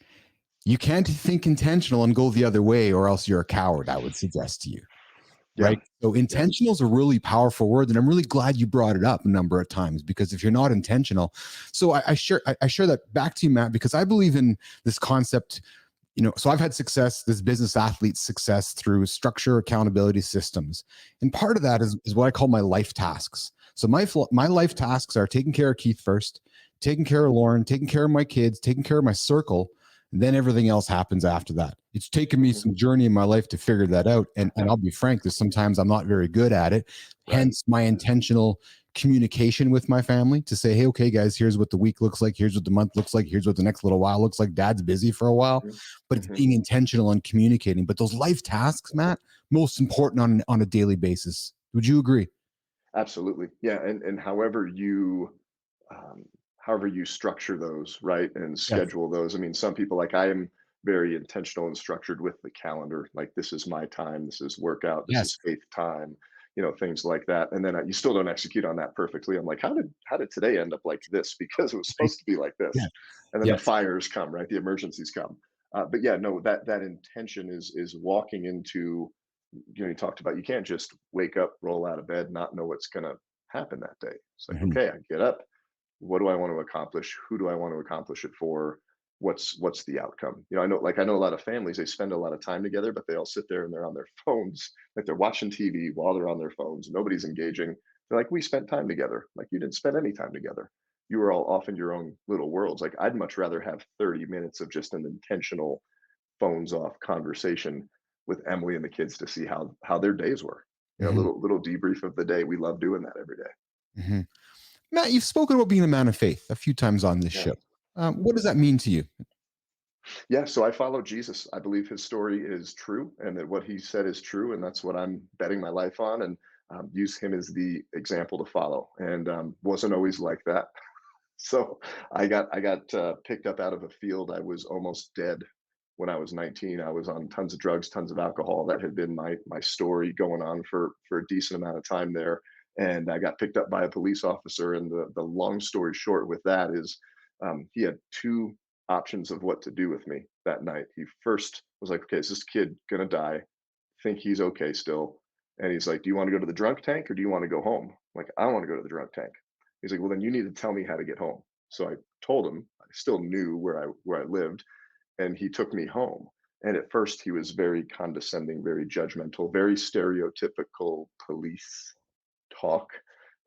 you can't think intentional and go the other way, or else you're a coward, I would suggest to you. Yeah. Right. So Yeah. intentional is a really powerful word. And I'm really glad you brought it up a number of times, because if you're not intentional, so I share that back to you, Matt, because I believe in this concept. So I've had success, this business athlete success, through structure, accountability, systems. And part of that is what I call my life tasks. So my life tasks are taking care of Keith first, taking care of Lauren, taking care of my kids, taking care of my circle. And then everything else happens after that. It's taken me some journey in my life to figure that out. And I'll be frank, there's sometimes I'm not very good at it. Right. Hence my intentional communication with my family to say, hey, okay, guys, here's what the week looks like. Here's what the month looks like. Here's what the next little while looks like. Dad's busy for a while, but it's being intentional and communicating. But those life tasks, Matt, most important on a daily basis. Would you agree? Absolutely. Yeah. And however you structure those, right, and Yes. schedule those. I mean, some people, like, I am very intentional and structured with the calendar. Like, this is my time, this is workout, this Yes. is faith time, things like that. And then you still don't execute on that perfectly. I'm like, how did today end up like this? Because it was supposed to be like Yeah. this. And then the Yes. fires come, right? The emergencies come. But yeah, no, that intention is walking into, you talked about, you can't just wake up, roll out of bed, not know what's going to happen that day. It's like, Mhm. okay, I get up. What do I want to accomplish? Who do I want to accomplish it for? What's the outcome? I know a lot of families, they spend a lot of time together, but they all sit there and they're on their phones, like they're watching TV while they're on their phones. Nobody's engaging. They're like, we spent time together. Like, you didn't spend any time together. You were all off in your own little worlds. Like, I'd much rather have 30 minutes of just an intentional phones off conversation with Emily and the kids to see how their days were. Mhm. Little debrief of the day. We love doing that every day. Mhm. Matt, you've spoken about being a man of faith a few times on this Yeah. show. What does that mean to you? Yeah, so I follow Jesus. I believe his story is true and that what he said is true. And that's what I'm betting my life on, and use him as the example to follow. And wasn't always like that. So I got picked up out of a field. I was almost dead when I was 19. I was on tons of drugs, tons of alcohol. That had been my story going on for a decent amount of time there. And I got picked up by a police officer. And the long story short with that is, he had two options of what to do with me that night. He first was like, okay, is this kid gonna die? Think he's okay still? And he's like, do you want to go to the drunk tank or do you want to go home? I'm like, I want to go to the drunk tank. He's like, well, then you need to tell me how to get home. So I told him. I still knew where I lived, and he took me home. And at first, he was very condescending, very judgmental, very stereotypical police talk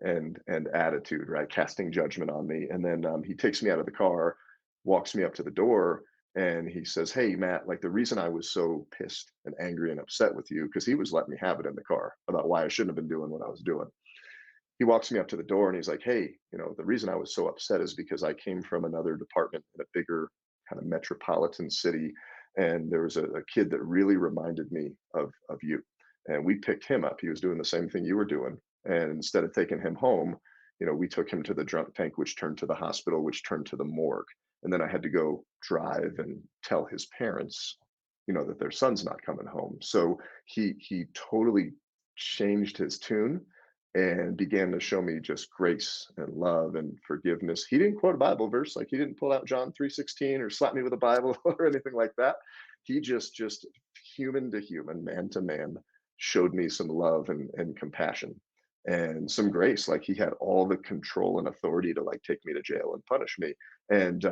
and attitude, right? Casting judgment on me. And then he takes me out of the car, walks me up to the door, and he says, "Hey, Matt, like, the reason I was so pissed and angry and upset with you, because he was letting me have it in the car about why I shouldn't have been doing what I was doing." He walks me up to the door and he's like, "Hey, the reason I was so upset is because I came from another department in a bigger kind of metropolitan city, and there was a kid that really reminded me of you. And we picked him up. He was doing the same thing you were doing. And instead of taking him home, we took him to the drunk tank, which turned to the hospital, which turned to the morgue. And then I had to go drive and tell his parents, that their son's not coming home." So he totally changed his tune and began to show me just grace and love and forgiveness. He didn't quote a Bible verse, like, he didn't pull out John 3:16 or slap me with a Bible or anything like that. He just human to human, man to man, showed me some love and compassion and some grace. Like, he had all the control and authority to, like, take me to jail and punish me. And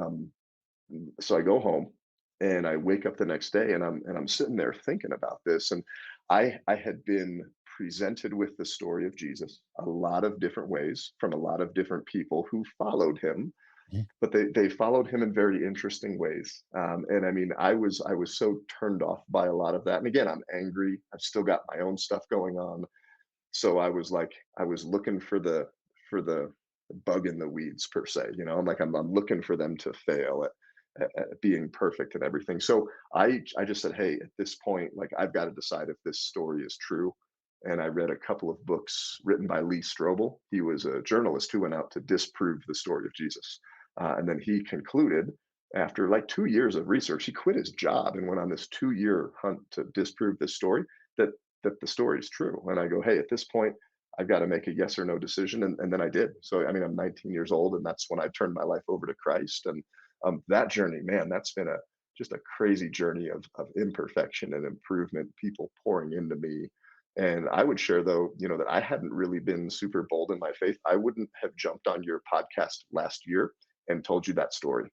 so I go home and I wake up the next day, and I'm sitting there thinking about this. And I had been presented with the story of Jesus a lot of different ways from a lot of different people who followed him, Mhm. but they followed him in very interesting ways. And I mean, I was so turned off by a lot of that. And again, I'm angry. I've still got my own stuff going on. So I was like, I was looking for the bug in the weeds per se. I'm looking for them to fail at being perfect and everything. So I just said, hey, at this point, like, I've got to decide if this story is true. And I read a couple of books written by Lee Strobel. He was a journalist who went out to disprove the story of Jesus. And then he concluded, after like 2 years of research, he quit his job and went on this 2-year hunt to disprove this story, that the story is true. And I go, hey, at this point, I've got to make a yes or no decision. And then I did. So, I mean, I'm 19 years old, and that's when I turned my life over to Christ. And that journey, man, that's been just a crazy journey of imperfection and improvement, people pouring into me. And I would share, though, that I hadn't really been super bold in my faith. I wouldn't have jumped on your podcast last year and told you that story,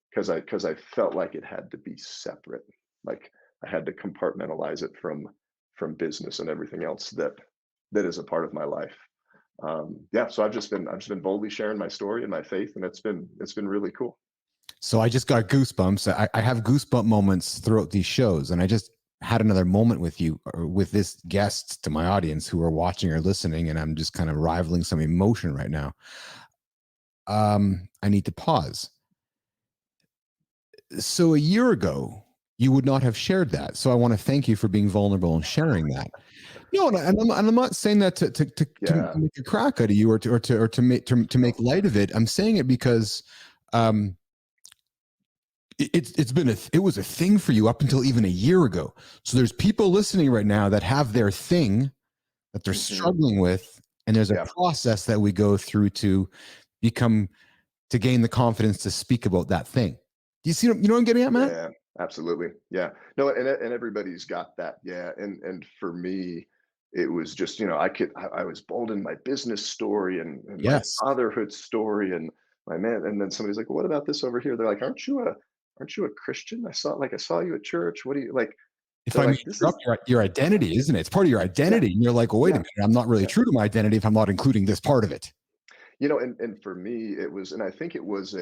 because I felt like it had to be separate. Like, I had to compartmentalize it from business and everything else that is a part of my life. Yeah, so I've just been boldly sharing my story and my faith, and it's been really cool. So I just got goosebumps. I have goosebump moments throughout these shows, and I just had another moment with you or with this guest to my audience who are watching or listening, and I'm just kind of rivaling some emotion right now. I need to pause. So a year ago, you would not have shared that. So I want to thank you for being vulnerable and sharing that. No, and I'm not saying that to Yeah. make a crack out of you or to make light of it. I'm saying it because um, it's been it was a thing for you up until even a year ago. So there's people listening right now that have their thing that they're Hmm. struggling with, and there's a Yeah. process that we go through to become to gain the confidence to speak about that thing. Do you see? You know what I'm getting at, Matt? Yeah, absolutely. Yeah. No, and everybody's got that. Yeah. And for me, it was just, I was bold in my business story and my Yes. fatherhood story and my man. And then somebody's like, well, what about this over here? They're like, aren't you a Christian? I saw you at church. What do you like? If They're I may like, this is, interrupt your identity, isn't it? It's part of your yeah, identity. And you're like, well, wait a yeah, minute. I'm not really yeah. true to my identity if I'm not including this part of it. And for me, it was, and I think it was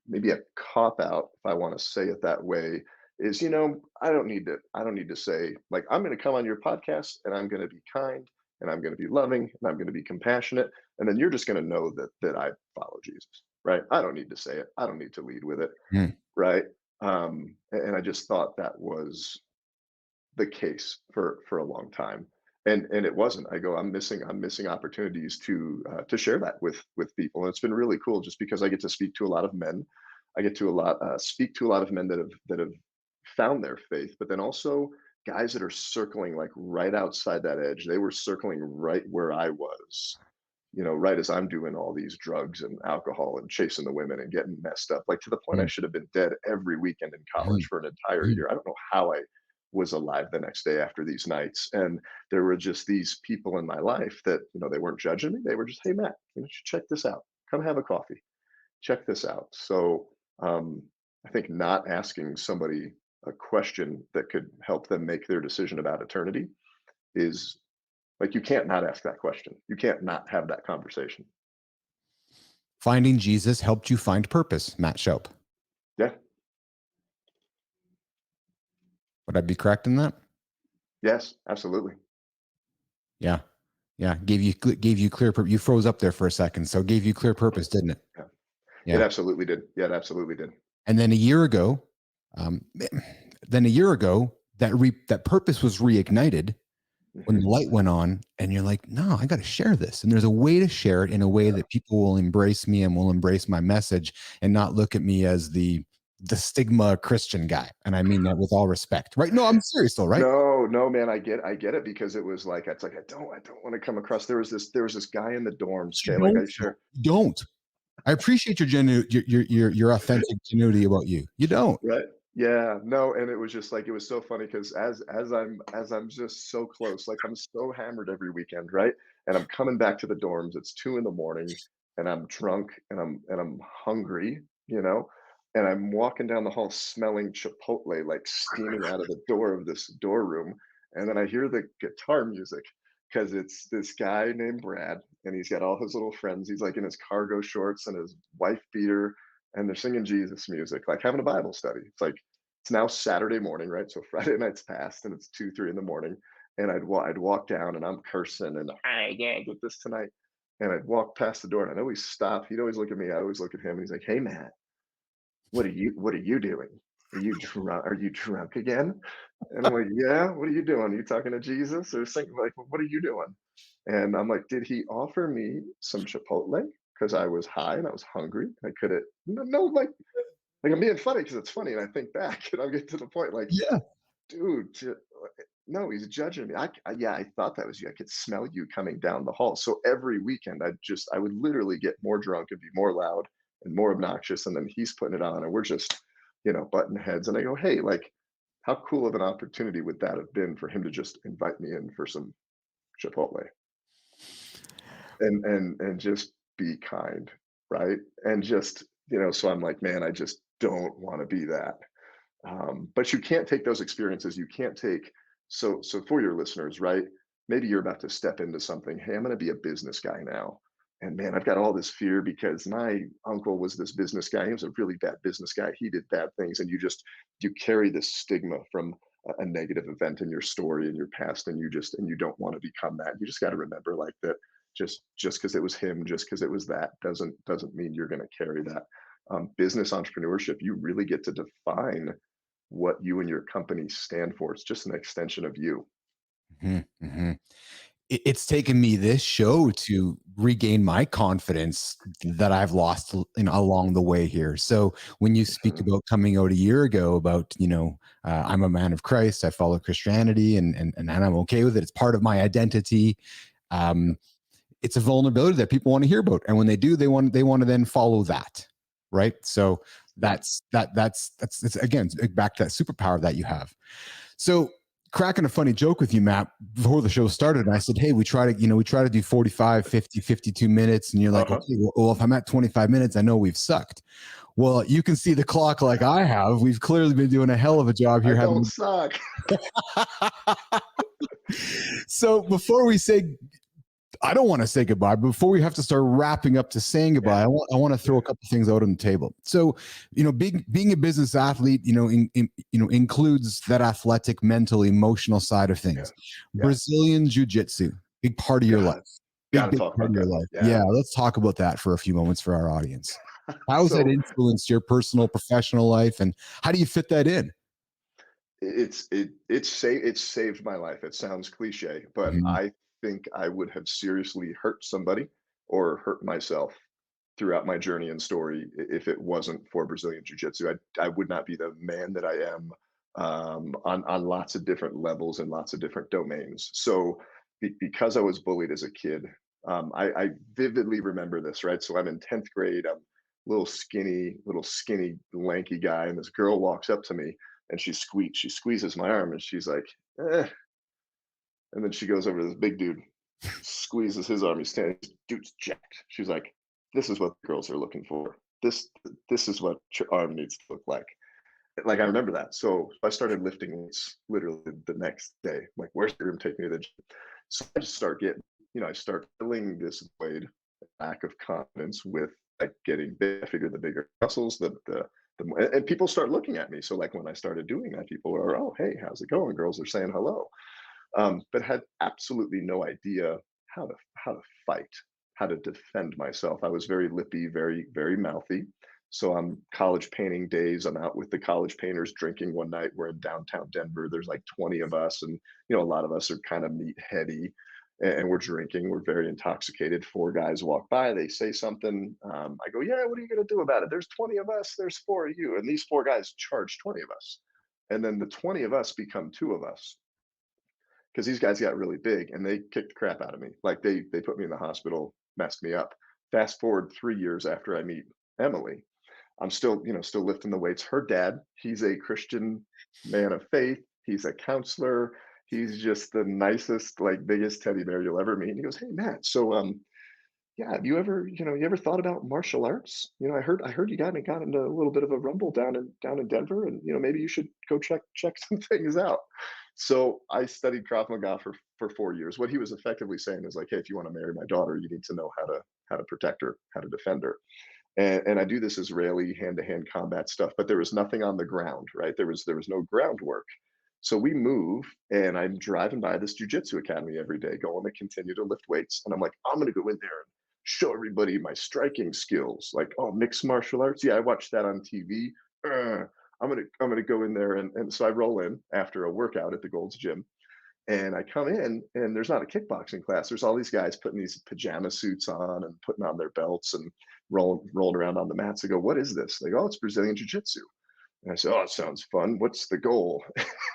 maybe a cop out, if I want to say it that way, is, I don't need to say, like, I'm going to come on your podcast and I'm going to be kind and I'm going to be loving and I'm going to be compassionate. And then you're just going to know that I follow Jesus, right? I don't need to say it. I don't need to lead with it. Mm. Right. And I just thought that was the case for a long time, and it wasn't. I go, I'm missing opportunities to share that with people, and it's been really cool just because I get to speak to a lot of men. I get to a lot speak to a lot of men that have found their faith, but then also guys that are circling like right outside that edge. They were circling right where I was, right as I'm doing all these drugs and alcohol and chasing the women and getting messed up, like to the point I Mm. should have been dead every weekend in college Mm. for an entire Mm. year. I don't know how I was alive the next day after these nights. And there were just these people in my life that, they weren't judging me. They were just, hey, Matt, you should check this out. Come have a coffee. Check this out. So I think not asking somebody a question that could help them make their decision about eternity is like, you can't not ask that question. You can't not have that conversation. Finding Jesus helped you find purpose, Matt Shoup. Yeah. Would I be correct in that? Yes, absolutely. Yeah. Yeah. Gave you clear purpose. You froze up there for a second. So gave you clear purpose, didn't it? Yeah. It Yeah. absolutely did. Yeah, it absolutely did. And then a year ago, um, that purpose was reignited when the Mhm. light went on, and you're like, no, I got to share this. And there's a way to share it in a way Yeah. that people will embrace me and will embrace my message and not look at me as the stigma Christian guy. And I mean that with all respect, right? No, I'm serious though, right? No, no, man, I get it because it was like it's like I don't want to come across. There was this guy in the dorms. You Okay, like don't. I share. You don't. I appreciate your authentic genuity about you. You don't. Right. Yeah, no, and it was just like it was so funny because as I'm just so close, like I'm so hammered every weekend, right? And I'm coming back to the dorms. It's 2 in the morning, and I'm drunk, and I'm hungry, and I'm walking down the hall smelling Chipotle like steaming out of the door of this door room, and then I hear the guitar music because it's this guy named Brad, and he's got all his little friends. He's like in his cargo shorts and his wife beater, and they're singing Jesus music, like having a Bible study. It's like it's now Saturday morning, right? So Friday night's passed, and it's 2, 3 in the morning, and I'd walk down, and I'm cursing, and I can't get this tonight, and I'd walk past the door, and I'd always stop. He'd always look at me. I always look at him. And he's like, "Hey, Matt, what are you doing? Are you drunk again?" And I'm like, "Yeah. What are you doing? Are you talking to Jesus or something? Like, what are you doing?" And I'm like, "Did he offer me some Chipotle? Because I was high and I was hungry. I couldn't. No, no, like I'm being funny because it's funny, and I think back, and I'm getting to the point, like, Yeah. dude, no, he's judging me. Yeah, I thought that was you. I could smell you coming down the hall. So every weekend, I would literally get more drunk and be more loud and more obnoxious, and then he's putting it on, and we're just, butting heads. And I go, hey, like, how cool of an opportunity would that have been for him to just invite me in for some Chipotle and just be kind, right? And just, so I'm like, man, I just don't want to be that. But you can't take those experiences. You can't take so for your listeners, right? Maybe you're about to step into something. Hey, I'm going to be a business guy now. And man, I've got all this fear because my uncle was this business guy. He was a really bad business guy. He did bad things, and you carry this stigma from a negative event in your story in your past, and you don't want to become that. You just got to remember like that. Just because it was him, just because it was that, doesn't mean you're going to carry that. Business entrepreneurship, you really get to define what you and your company stand for. It's just an extension of you. Mm-hmm. It's taken me this show to regain my confidence that I've lost along the way here. So when you speak Mhm. about coming out a year ago about, I'm a man of Christ, I follow Christianity and I'm okay with it. It's part of my identity. Yep. Um, it's a vulnerability that people want to hear about. And when they do, they want to then follow that. Right. So Yeah. that's again, back to that superpower that you have. So cracking a funny joke with you, Matt, before the show started. And I said, hey, we try to do 45, 50, 52 minutes. And you're like, Uh-huh. okay, well, if I'm at 25 minutes, I know we've sucked. Well, you can see the clock like I have. We've clearly been doing a hell of a job I here. don't suck. So before we say, I don't want to say goodbye, but before we have to start wrapping up to saying goodbye, Yeah. I want to throw a Yeah. couple things out on the table. So, being a business athlete, includes that athletic, mental, emotional side of Yeah. things. Yeah. Brazilian jiu-jitsu, big part of your life. God, Big, gotta big talk part about of your that. life. Yeah. Yeah, let's talk about that for a few moments for our audience. How has that So influenced your personal, professional life, and how do you fit that in? it's saved my life. It sounds cliche, but Mhm. I think I would have seriously hurt somebody or hurt myself throughout my journey and story if it wasn't for Brazilian Jiu-Jitsu. I would not be the man that I am on lots of different levels and lots of different domains. So because I was bullied as a kid, I vividly remember this. Right, so I'm in 10th grade. I'm little skinny, lanky guy, and this girl walks up to me and she squeezes my arm, and she's like, eh. And then she goes over to this big dude, squeezes his arm. He's standing, dude's jacked. She's like, this is what girls are looking for. This is what your arm needs to look like. Like I remember that. So I started lifting weights literally the next day. Like, where's the room? Take me to the gym. So I just start getting, I start filling this void, lack of confidence with like getting big. I figure the bigger muscles, the more, and people start looking at me. So like when I started doing that, people are, oh, hey, how's it going? Girls are saying hello, but had absolutely no idea how to fight, how to defend myself. I was very lippy, very mouthy. So I'm college painting days. I'm out with the college painters drinking one night. We're in downtown Denver. There's like 20 of us, and a lot of us are kind of meat heady, and we're drinking. We're very intoxicated. Four guys walk by. They say something. I go, yeah. What are you going to do about it? There's 20 of us. There's four of you, and these four guys charge 20 of us, and then the 20 of us become two of us because these guys got really big and they kicked the crap out of me. Like they put me in the hospital, messed me up. Fast forward 3 years after I meet Emily, I'm still, still lifting the weights. Her dad, he's a Christian man of faith. He's a counselor. He's just the nicest, like biggest teddy bear you'll ever meet. And he goes, "Hey Matt, so yeah, have you ever thought about martial arts? I heard you got into a little bit of a rumble down in Denver, and maybe you should go check some things out." So I studied Krav Maga for 4 years. What he was effectively saying is like, hey, if you want to marry my daughter, you need to know how to protect her, how to defend her. And I do this Israeli hand-to-hand combat stuff, but there was nothing on the ground, right? There was no groundwork. So we move, and I'm driving by this jujitsu academy every day, going to continue to lift weights. And I'm like, I'm gonna go in there and show everybody my striking skills. Like, oh, mixed martial arts. Yeah, I watched that on TV. I'm gonna go in there, and so I roll in after a workout at the Gold's Gym, and I come in, and there's not a kickboxing class. There's all these guys putting these pajama suits on and putting on their belts and rolling around on the mats. I go, what is this? They go, oh, it's Brazilian Jiu Jitsu. And I said, oh, it sounds fun. What's the goal?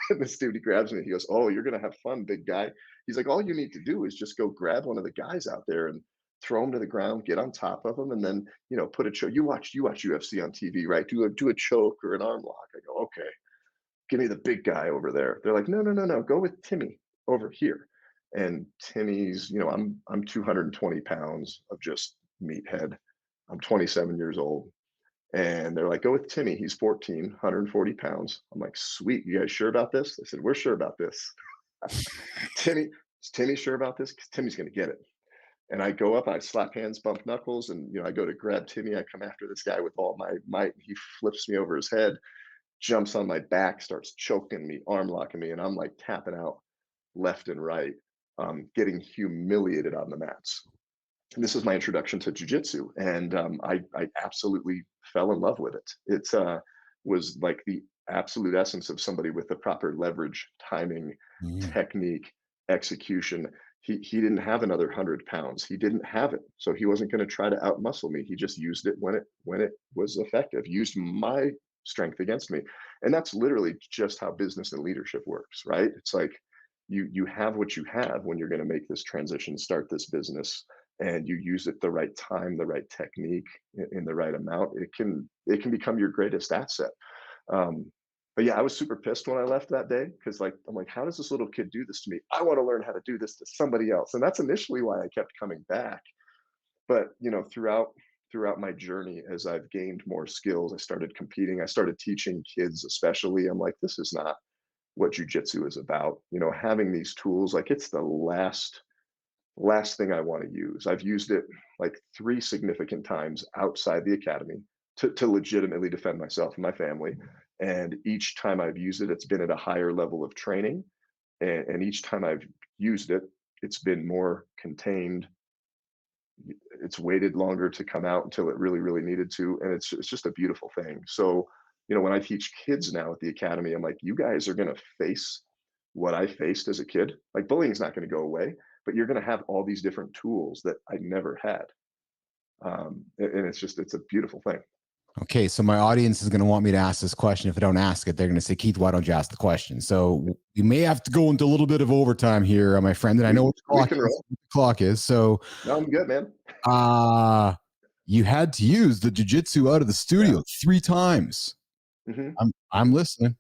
And this dude, he grabs me. He goes, oh, you're going to have fun, big guy. He's like, all you need to do is just go grab one of the guys out there and throw him to the ground, get on top of him, and then, put a choke. You watch UFC on TV, right? Do a choke or an arm lock. I go, okay, give me the big guy over there. They're like, no, no, no, no, go with Timmy over here. And Timmy's, I'm 220 pounds of just meathead. I'm 27 years old. And they're like, go with Timmy. He's 14, 140 pounds. I'm like, sweet. You guys sure about this? They said, we're sure about this. Timmy, is Timmy sure about this? Because Timmy's going to get it. And I go up, I slap hands, bump knuckles, and I go to grab Timmy. I come after this guy with all my might. He flips me over his head, jumps on my back, starts choking me, arm locking me, and I'm like tapping out left and right, getting humiliated on the mats. And this was my introduction to jujitsu, and I absolutely fell in love with it. It was like the absolute essence of somebody with the proper leverage, timing, Mm. technique, execution. He didn't have another 100 pounds. He didn't have it, so he wasn't going to try to outmuscle me. He just used it when it was effective. Used my strength against me, and that's literally just how business and leadership works, right? It's like you have what you have when you're going to make this transition, start this business, and you use it the right time, the right technique, in the right amount, it can become your greatest asset. Um, but yeah, I was super pissed when I left that day because I'm like, how does this little kid do this to me? I want to learn how to do this to somebody else, and that's initially why I kept coming back. But throughout my journey, as I've gained more skills, I started competing. I started teaching kids, especially. I'm like, this is not what jujitsu is about. Having these tools, like it's the last thing I want to use. I've used it like 3 significant times outside the academy to legitimately defend myself and my family. And each time I've used it, it's been at a higher level of training. And each time I've used it, it's been more contained. It's waited longer to come out until it really, really needed to. And it's just a beautiful thing. So, when I teach kids now at the academy, I'm like, you guys are going to face what I faced as a kid. Like bullying is not going to go away, but you're going to have all these different tools that I never had. And it's a beautiful thing. Okay, so my audience is going to want me to ask this question. If I don't ask it, they're going to say, Keith, why don't you ask the question? So you may have to go into a little bit of overtime here, my friend. And I know We can roll. what the clock is. So No, I'm good, man. you had to use the jiu-jitsu out of the Yeah. studio 3 times. Hmm. I'm listening.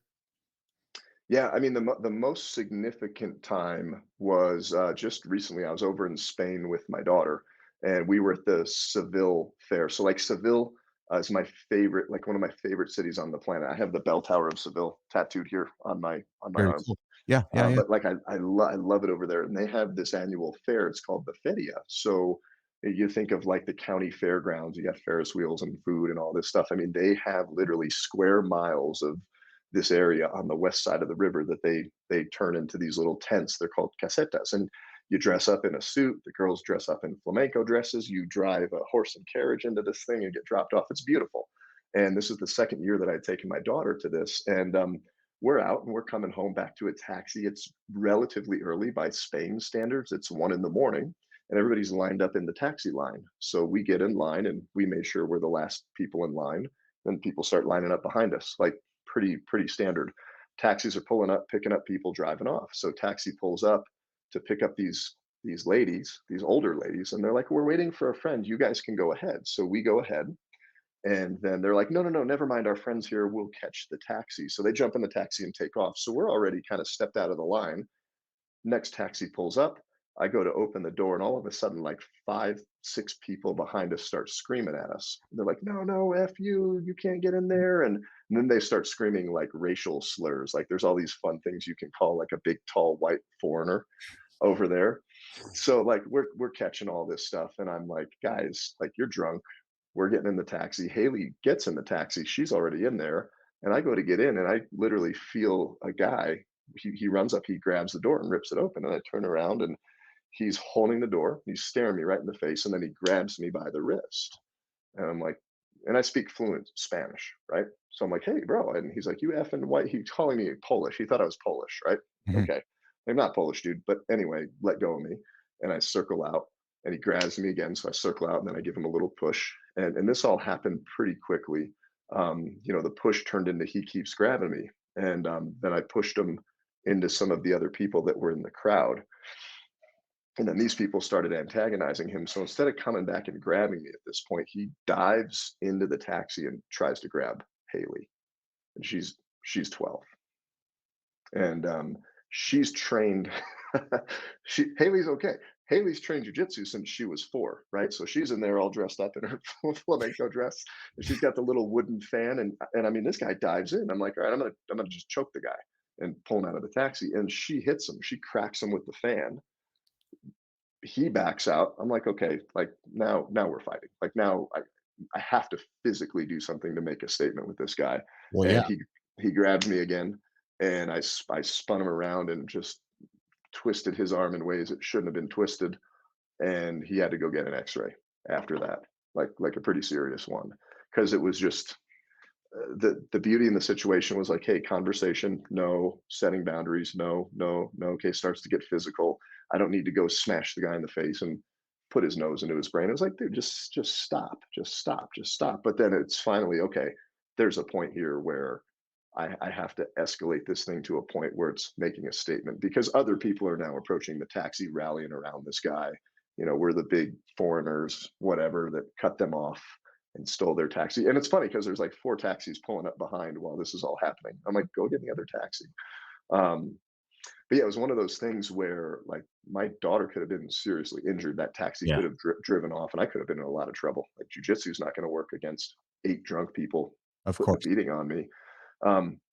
Yeah, I mean, the most significant time was just recently. I was over in Spain with my daughter, and we were at the Seville fair. So, like, Seville is my favorite, like one of my favorite cities on the planet. I have the bell tower of Seville tattooed here on my Very arm. cool. Yeah, yeah, yeah. But like, I love it over there, and they have this annual fair. It's called the Feria. So you think of like the county fairgrounds. You got Ferris wheels and food and all this stuff. I mean, they have literally square miles of this area on the west side of the river that they turn into these little tents. They're called casetas, and you dress up in a suit. The girls dress up in flamenco dresses. You drive a horse and carriage into this thing and get dropped off. It's beautiful. And this is the second year that I'd taken my daughter to this, and we're out and we're coming home back to a taxi. It's relatively early by Spain standards. It's 1 in the morning, and everybody's lined up in the taxi line. So we get in line, and we made sure we're the last people in line. Then people start lining up behind us, like pretty standard. Taxis are pulling up, picking up people, driving off. So taxi pulls up to pick up these ladies, these older ladies, and they're like, "We're waiting for a friend. You guys can go ahead." So we go ahead, and then they're like, "No, no, no, never mind. Our friend's here. We'll catch the taxi." So they jump in the taxi and take off. So we're already kind of stepped out of the line. Next taxi pulls up. I go to open the door, and all of a sudden, like 5, 6 people behind us start screaming at us. They're like, "No, no, F you can't get in there." And then they start screaming like racial slurs. Like there's all these fun things you can call like a big, tall, white foreigner over there. So like we're catching all this stuff, and I'm like, guys, like you're drunk. We're getting in the taxi. Haley gets in the taxi. She's already in there. And I go to get in, and I literally feel a guy. He runs up, he grabs the door and rips it open. And I turn around, and he's holding the door. He's staring me right in the face, and then he grabs me by the wrist. And I'm like, and I speak fluent Spanish, right? So I'm like, "Hey, bro." And he's like, "You effing white." He's calling me Polish. He thought I was Polish, right? Mhm. Okay. I'm not Polish, dude. But anyway, let go of me. And I circle out, and he grabs me again. So I circle out, and then I give him a little push. And this all happened pretty quickly. The push turned into he keeps grabbing me. And then I pushed him into some of the other people that were in the crowd. And then these people started antagonizing him. So instead of coming back and grabbing me at this point, he dives into the taxi and tries to grab Haley. And she's 12. And she's trained. Haley's okay. Haley's trained jujitsu since she was 4, right? So she's in there all dressed up in her flamenco dress, and she's got the little wooden fan. And I mean, this guy dives in. I'm like, all right, I'm gonna just choke the guy and pull him out of the taxi. And she hits him. She cracks him with the fan. he backs out. I'm like, okay, like now we're fighting. Like now I have to physically do something to make a statement with this guy. Well, yeah. And he grabbed me again, and I spun him around and just twisted his arm in ways it shouldn't have been twisted, and he had to go get an X-ray after that, like a pretty serious one, because it was just the beauty in the situation was like, hey, conversation, no, setting boundaries, no, no, no. Okay, starts to get physical. I don't need to go smash the guy in the face and put his nose into his brain. It was like, dude, just stop, just stop, just stop. But then it's finally okay. There's a point here where I have to escalate this thing to a point where it's making a statement because other people are now approaching the taxi, rallying around this guy. We're the big foreigners, whatever, that cut them off and stole their taxi. And it's funny because there's like four taxis pulling up behind while this is all happening. I'm like, go get the other taxi. Um, but yeah, it was one of those things where like my daughter could have been seriously injured. That taxi Yeah. could have driven off, and I could have been in a lot of trouble. Like jujitsu is not going to work against eight drunk people Of putting a course. beating on me.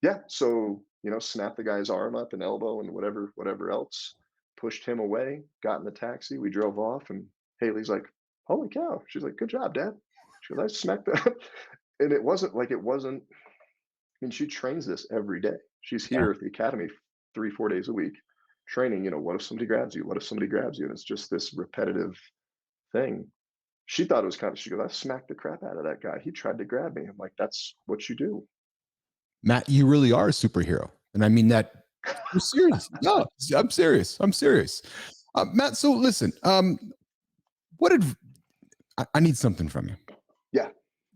Yeah, so snap the guy's arm up and elbow and whatever else, pushed him away, got in the taxi, we drove off, and Haley's like, "Holy cow!" She's like, "Good job, Dad." She goes, "I smacked that," and it wasn't. I mean, she trains this every day. She's Yeah. here at the academy 3-4 days a week, training. What if somebody grabs you? What if somebody grabs you? And it's just this repetitive thing. She thought it was kind of. She goes, "I smacked the crap out of that guy. He tried to grab me." I'm like, "That's what you do." Matt, you really are a superhero. And I mean that you're serious. No, I'm serious. I'm serious. Matt, so listen, what did I need something from you? Yeah.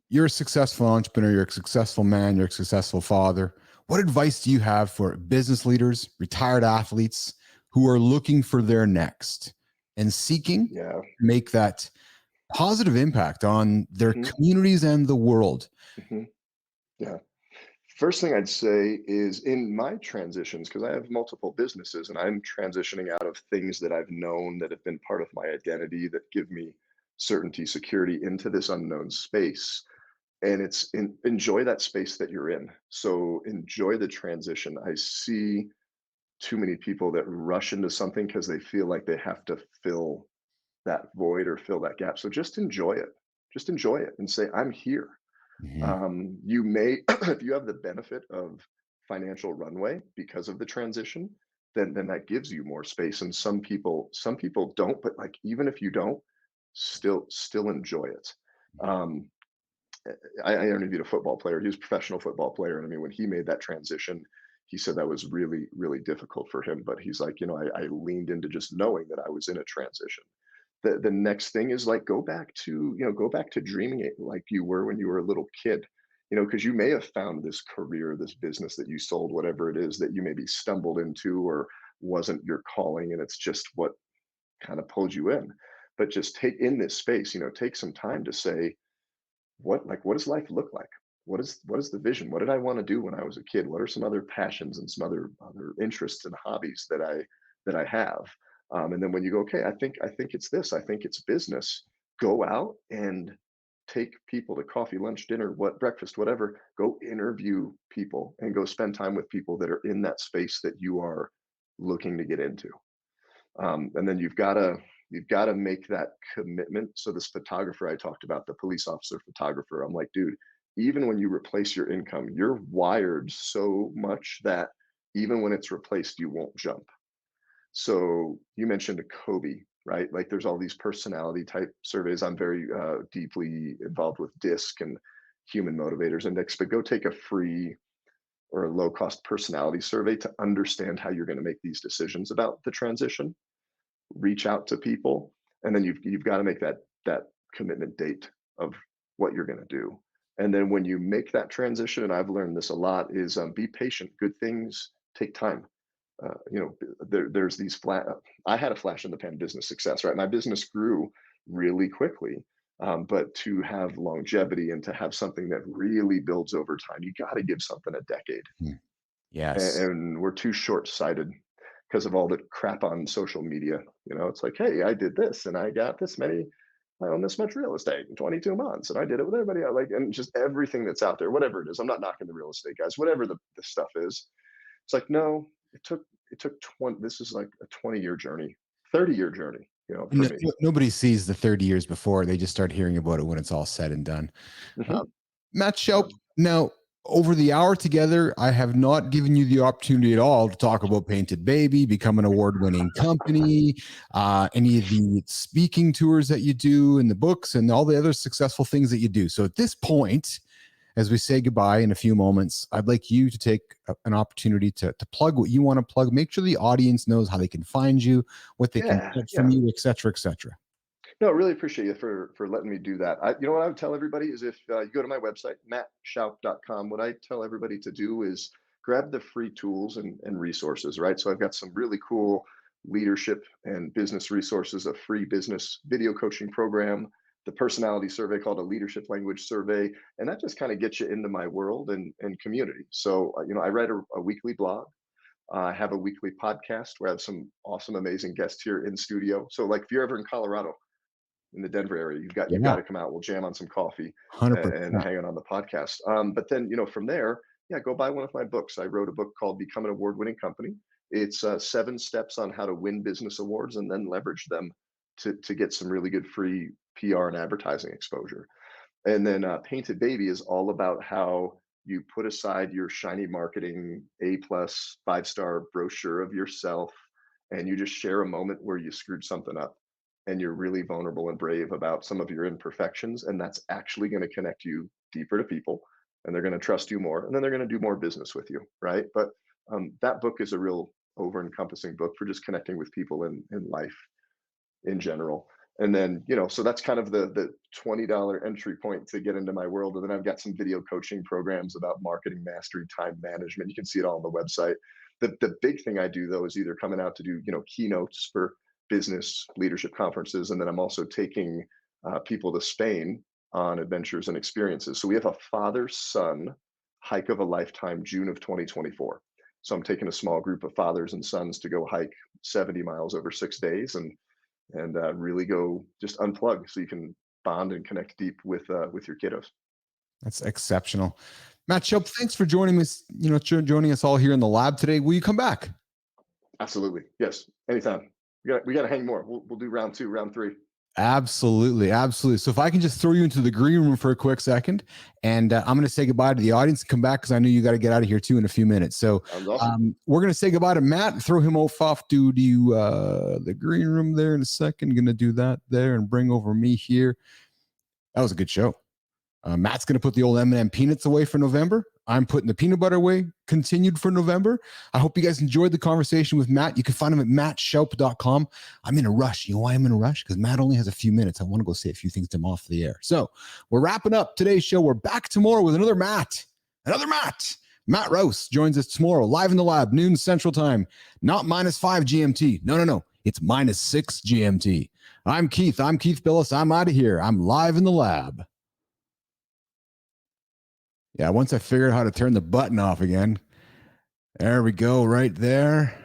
You're a successful entrepreneur, you're a successful man, you're a successful father. What advice do you have for business leaders, retired athletes who are looking for their next and seeking to Yeah. make that positive impact on their Mhm. communities and the world? Mhm. Yeah. First thing I'd say is in my transitions, because I have multiple businesses and I'm transitioning out of things that I've known that have been part of my identity that give me certainty, security into this unknown space. And enjoy that space that you're in. So enjoy the transition. I see too many people that rush into something because they feel like they have to fill that void or fill that gap. So just enjoy it. Just enjoy it and say, I'm here. Mhm. You may, if you have the benefit of financial runway because of the transition, then that gives you more space. And some people don't, but like even if you don't, still enjoy it. Um, I interviewed a football player. He was a professional football player, and I mean, when he made that transition, he said that was really, really difficult for him. But he's like, I leaned into just knowing that I was in a transition. The next thing is like go back to dreaming it like you were when you were a little kid. Because you may have found this career, this business that you sold, whatever it is that you maybe stumbled into or wasn't your calling, and it's just what kind of pulled you in. But just take in this space, take some time to say, what does life look like? What is the vision? What did I want to do when I was a kid? What are some other passions and some other interests and hobbies that I have? And then when you go, okay, I think it's this. I think it's business. Go out and take people to coffee, lunch, dinner, what breakfast, whatever. Go interview people and go spend time with people that are in that space that you are looking to get into. And then you've got to make that commitment. So this photographer I talked about, the police officer photographer, I'm like, dude, even when you replace your income, you're wired so much that even when it's replaced, you won't jump. So you mentioned a Kobe, right? Like there's all these personality type surveys. I'm very deeply involved with DISC and Human Motivators Index, but go take a free or a low cost personality survey to understand how you're going to make these decisions about the transition. Reach out to people, and then you've got to make that commitment date of what you're going to do. And then when you make that transition, and I've learned this a lot, is be patient. Good things take time. There's these flat. I had a flash in the pan business success, right? My business grew really quickly, but to have longevity and to have something that really builds over time, you got to give something a decade. Hmm. and, Yes. and we're too short-sighted because of all the crap on social media. It's like, hey, I did this and I got this many, I own this much real estate in 22 months and I did it with everybody else. Like, and just everything that's out there, whatever it is. I'm not knocking the real estate guys, whatever the stuff is. It's like, no, it took 20, this is like a 20-year journey, 30-year journey. for me. Nobody sees the 30 years before. They just start hearing about it when it's all said and done. Mhm. Matt Shoup, now over the hour together, I have not given you the opportunity at all to talk about Painted Baby, become an award-winning company, any of the speaking tours that you do, and the books, and all the other successful things that you do. So at this point, as we say goodbye in a few moments, I'd like you to take an opportunity to plug what you want to plug. Make sure the audience knows how they can find you, what they can get from you, et cetera, et cetera. No, I really appreciate you for letting me do that. You know what I would tell everybody is if you go to my website, mattshoup.com, what I tell everybody to do is grab the free tools and resources, right? So I've got some really cool leadership and business resources, a free business video coaching program, the personality survey called a leadership language survey. And that just kind of gets you into my world and community. So, I write a weekly blog. I have a weekly podcast where I have some awesome, amazing guests here in studio. So, like, if you're ever in Colorado, in the Denver area, you've got Yeah, to come out. We'll jam on some coffee and 100%. hang out on the podcast. But then from there, yeah, go buy one of my books. I wrote a book called Become an Award-Winning Company. It's 7 steps on how to win business awards and then leverage them to get some really good free PR and advertising exposure. And then Painted Baby is all about how you put aside your shiny marketing A+ 5-star brochure of yourself, and you just share a moment where you screwed something up and you're really vulnerable and brave about some of your imperfections. And that's actually going to connect you deeper to people, and they're going to trust you more, and then they're going to do more business with you. Right. But that book is a real over encompassing book for just connecting with people in life in general. And then, so that's kind of the $20 entry point to get into my world. And then I've got some video coaching programs about marketing mastery, time management. You can see it all on the website. The big thing I do though is either coming out to do, keynotes for business leadership conferences. And then I'm also taking people to Spain on adventures and experiences. So we have a father-son hike of a lifetime, June of 2024. So I'm taking a small group of fathers and sons to go hike 70 miles over 6 days and really go just unplug so you can bond and connect deep with your kiddos. That's exceptional. Matt Shoup, thanks for joining us, joining us all here in the lab today. Will you come back? Absolutely, yes, anytime. We got to hang more. We'll do round 2, round 3. Absolutely. Absolutely. So if I can just throw you into the green room for a quick second, and I'm going to say goodbye to the audience and come back because I know you got to get out of here too in a few minutes. So Awesome. we're going to say goodbye to Matt, throw him off to the green room there in a second. Going to do that there and bring over me here. That was a good show. Matt's going to put the old M&M peanuts away for November. I'm putting the peanut butter away, continued for November. I hope you guys enjoyed the conversation with Matt. You can find him at mattshoup.com. I'm in a rush. You know why I'm in a rush? Because Matt only has a few minutes. I want to go say a few things to him off the air. So we're wrapping up today's show. We're back tomorrow with another Matt. Matt Rouse joins us tomorrow, live in the lab, noon Central Time. Not -5 GMT. No. It's -6 GMT. I'm Keith Bilous. I'm out of here. I'm live in the lab. Yeah, once I figured out how to turn the button off again. There we go, right there.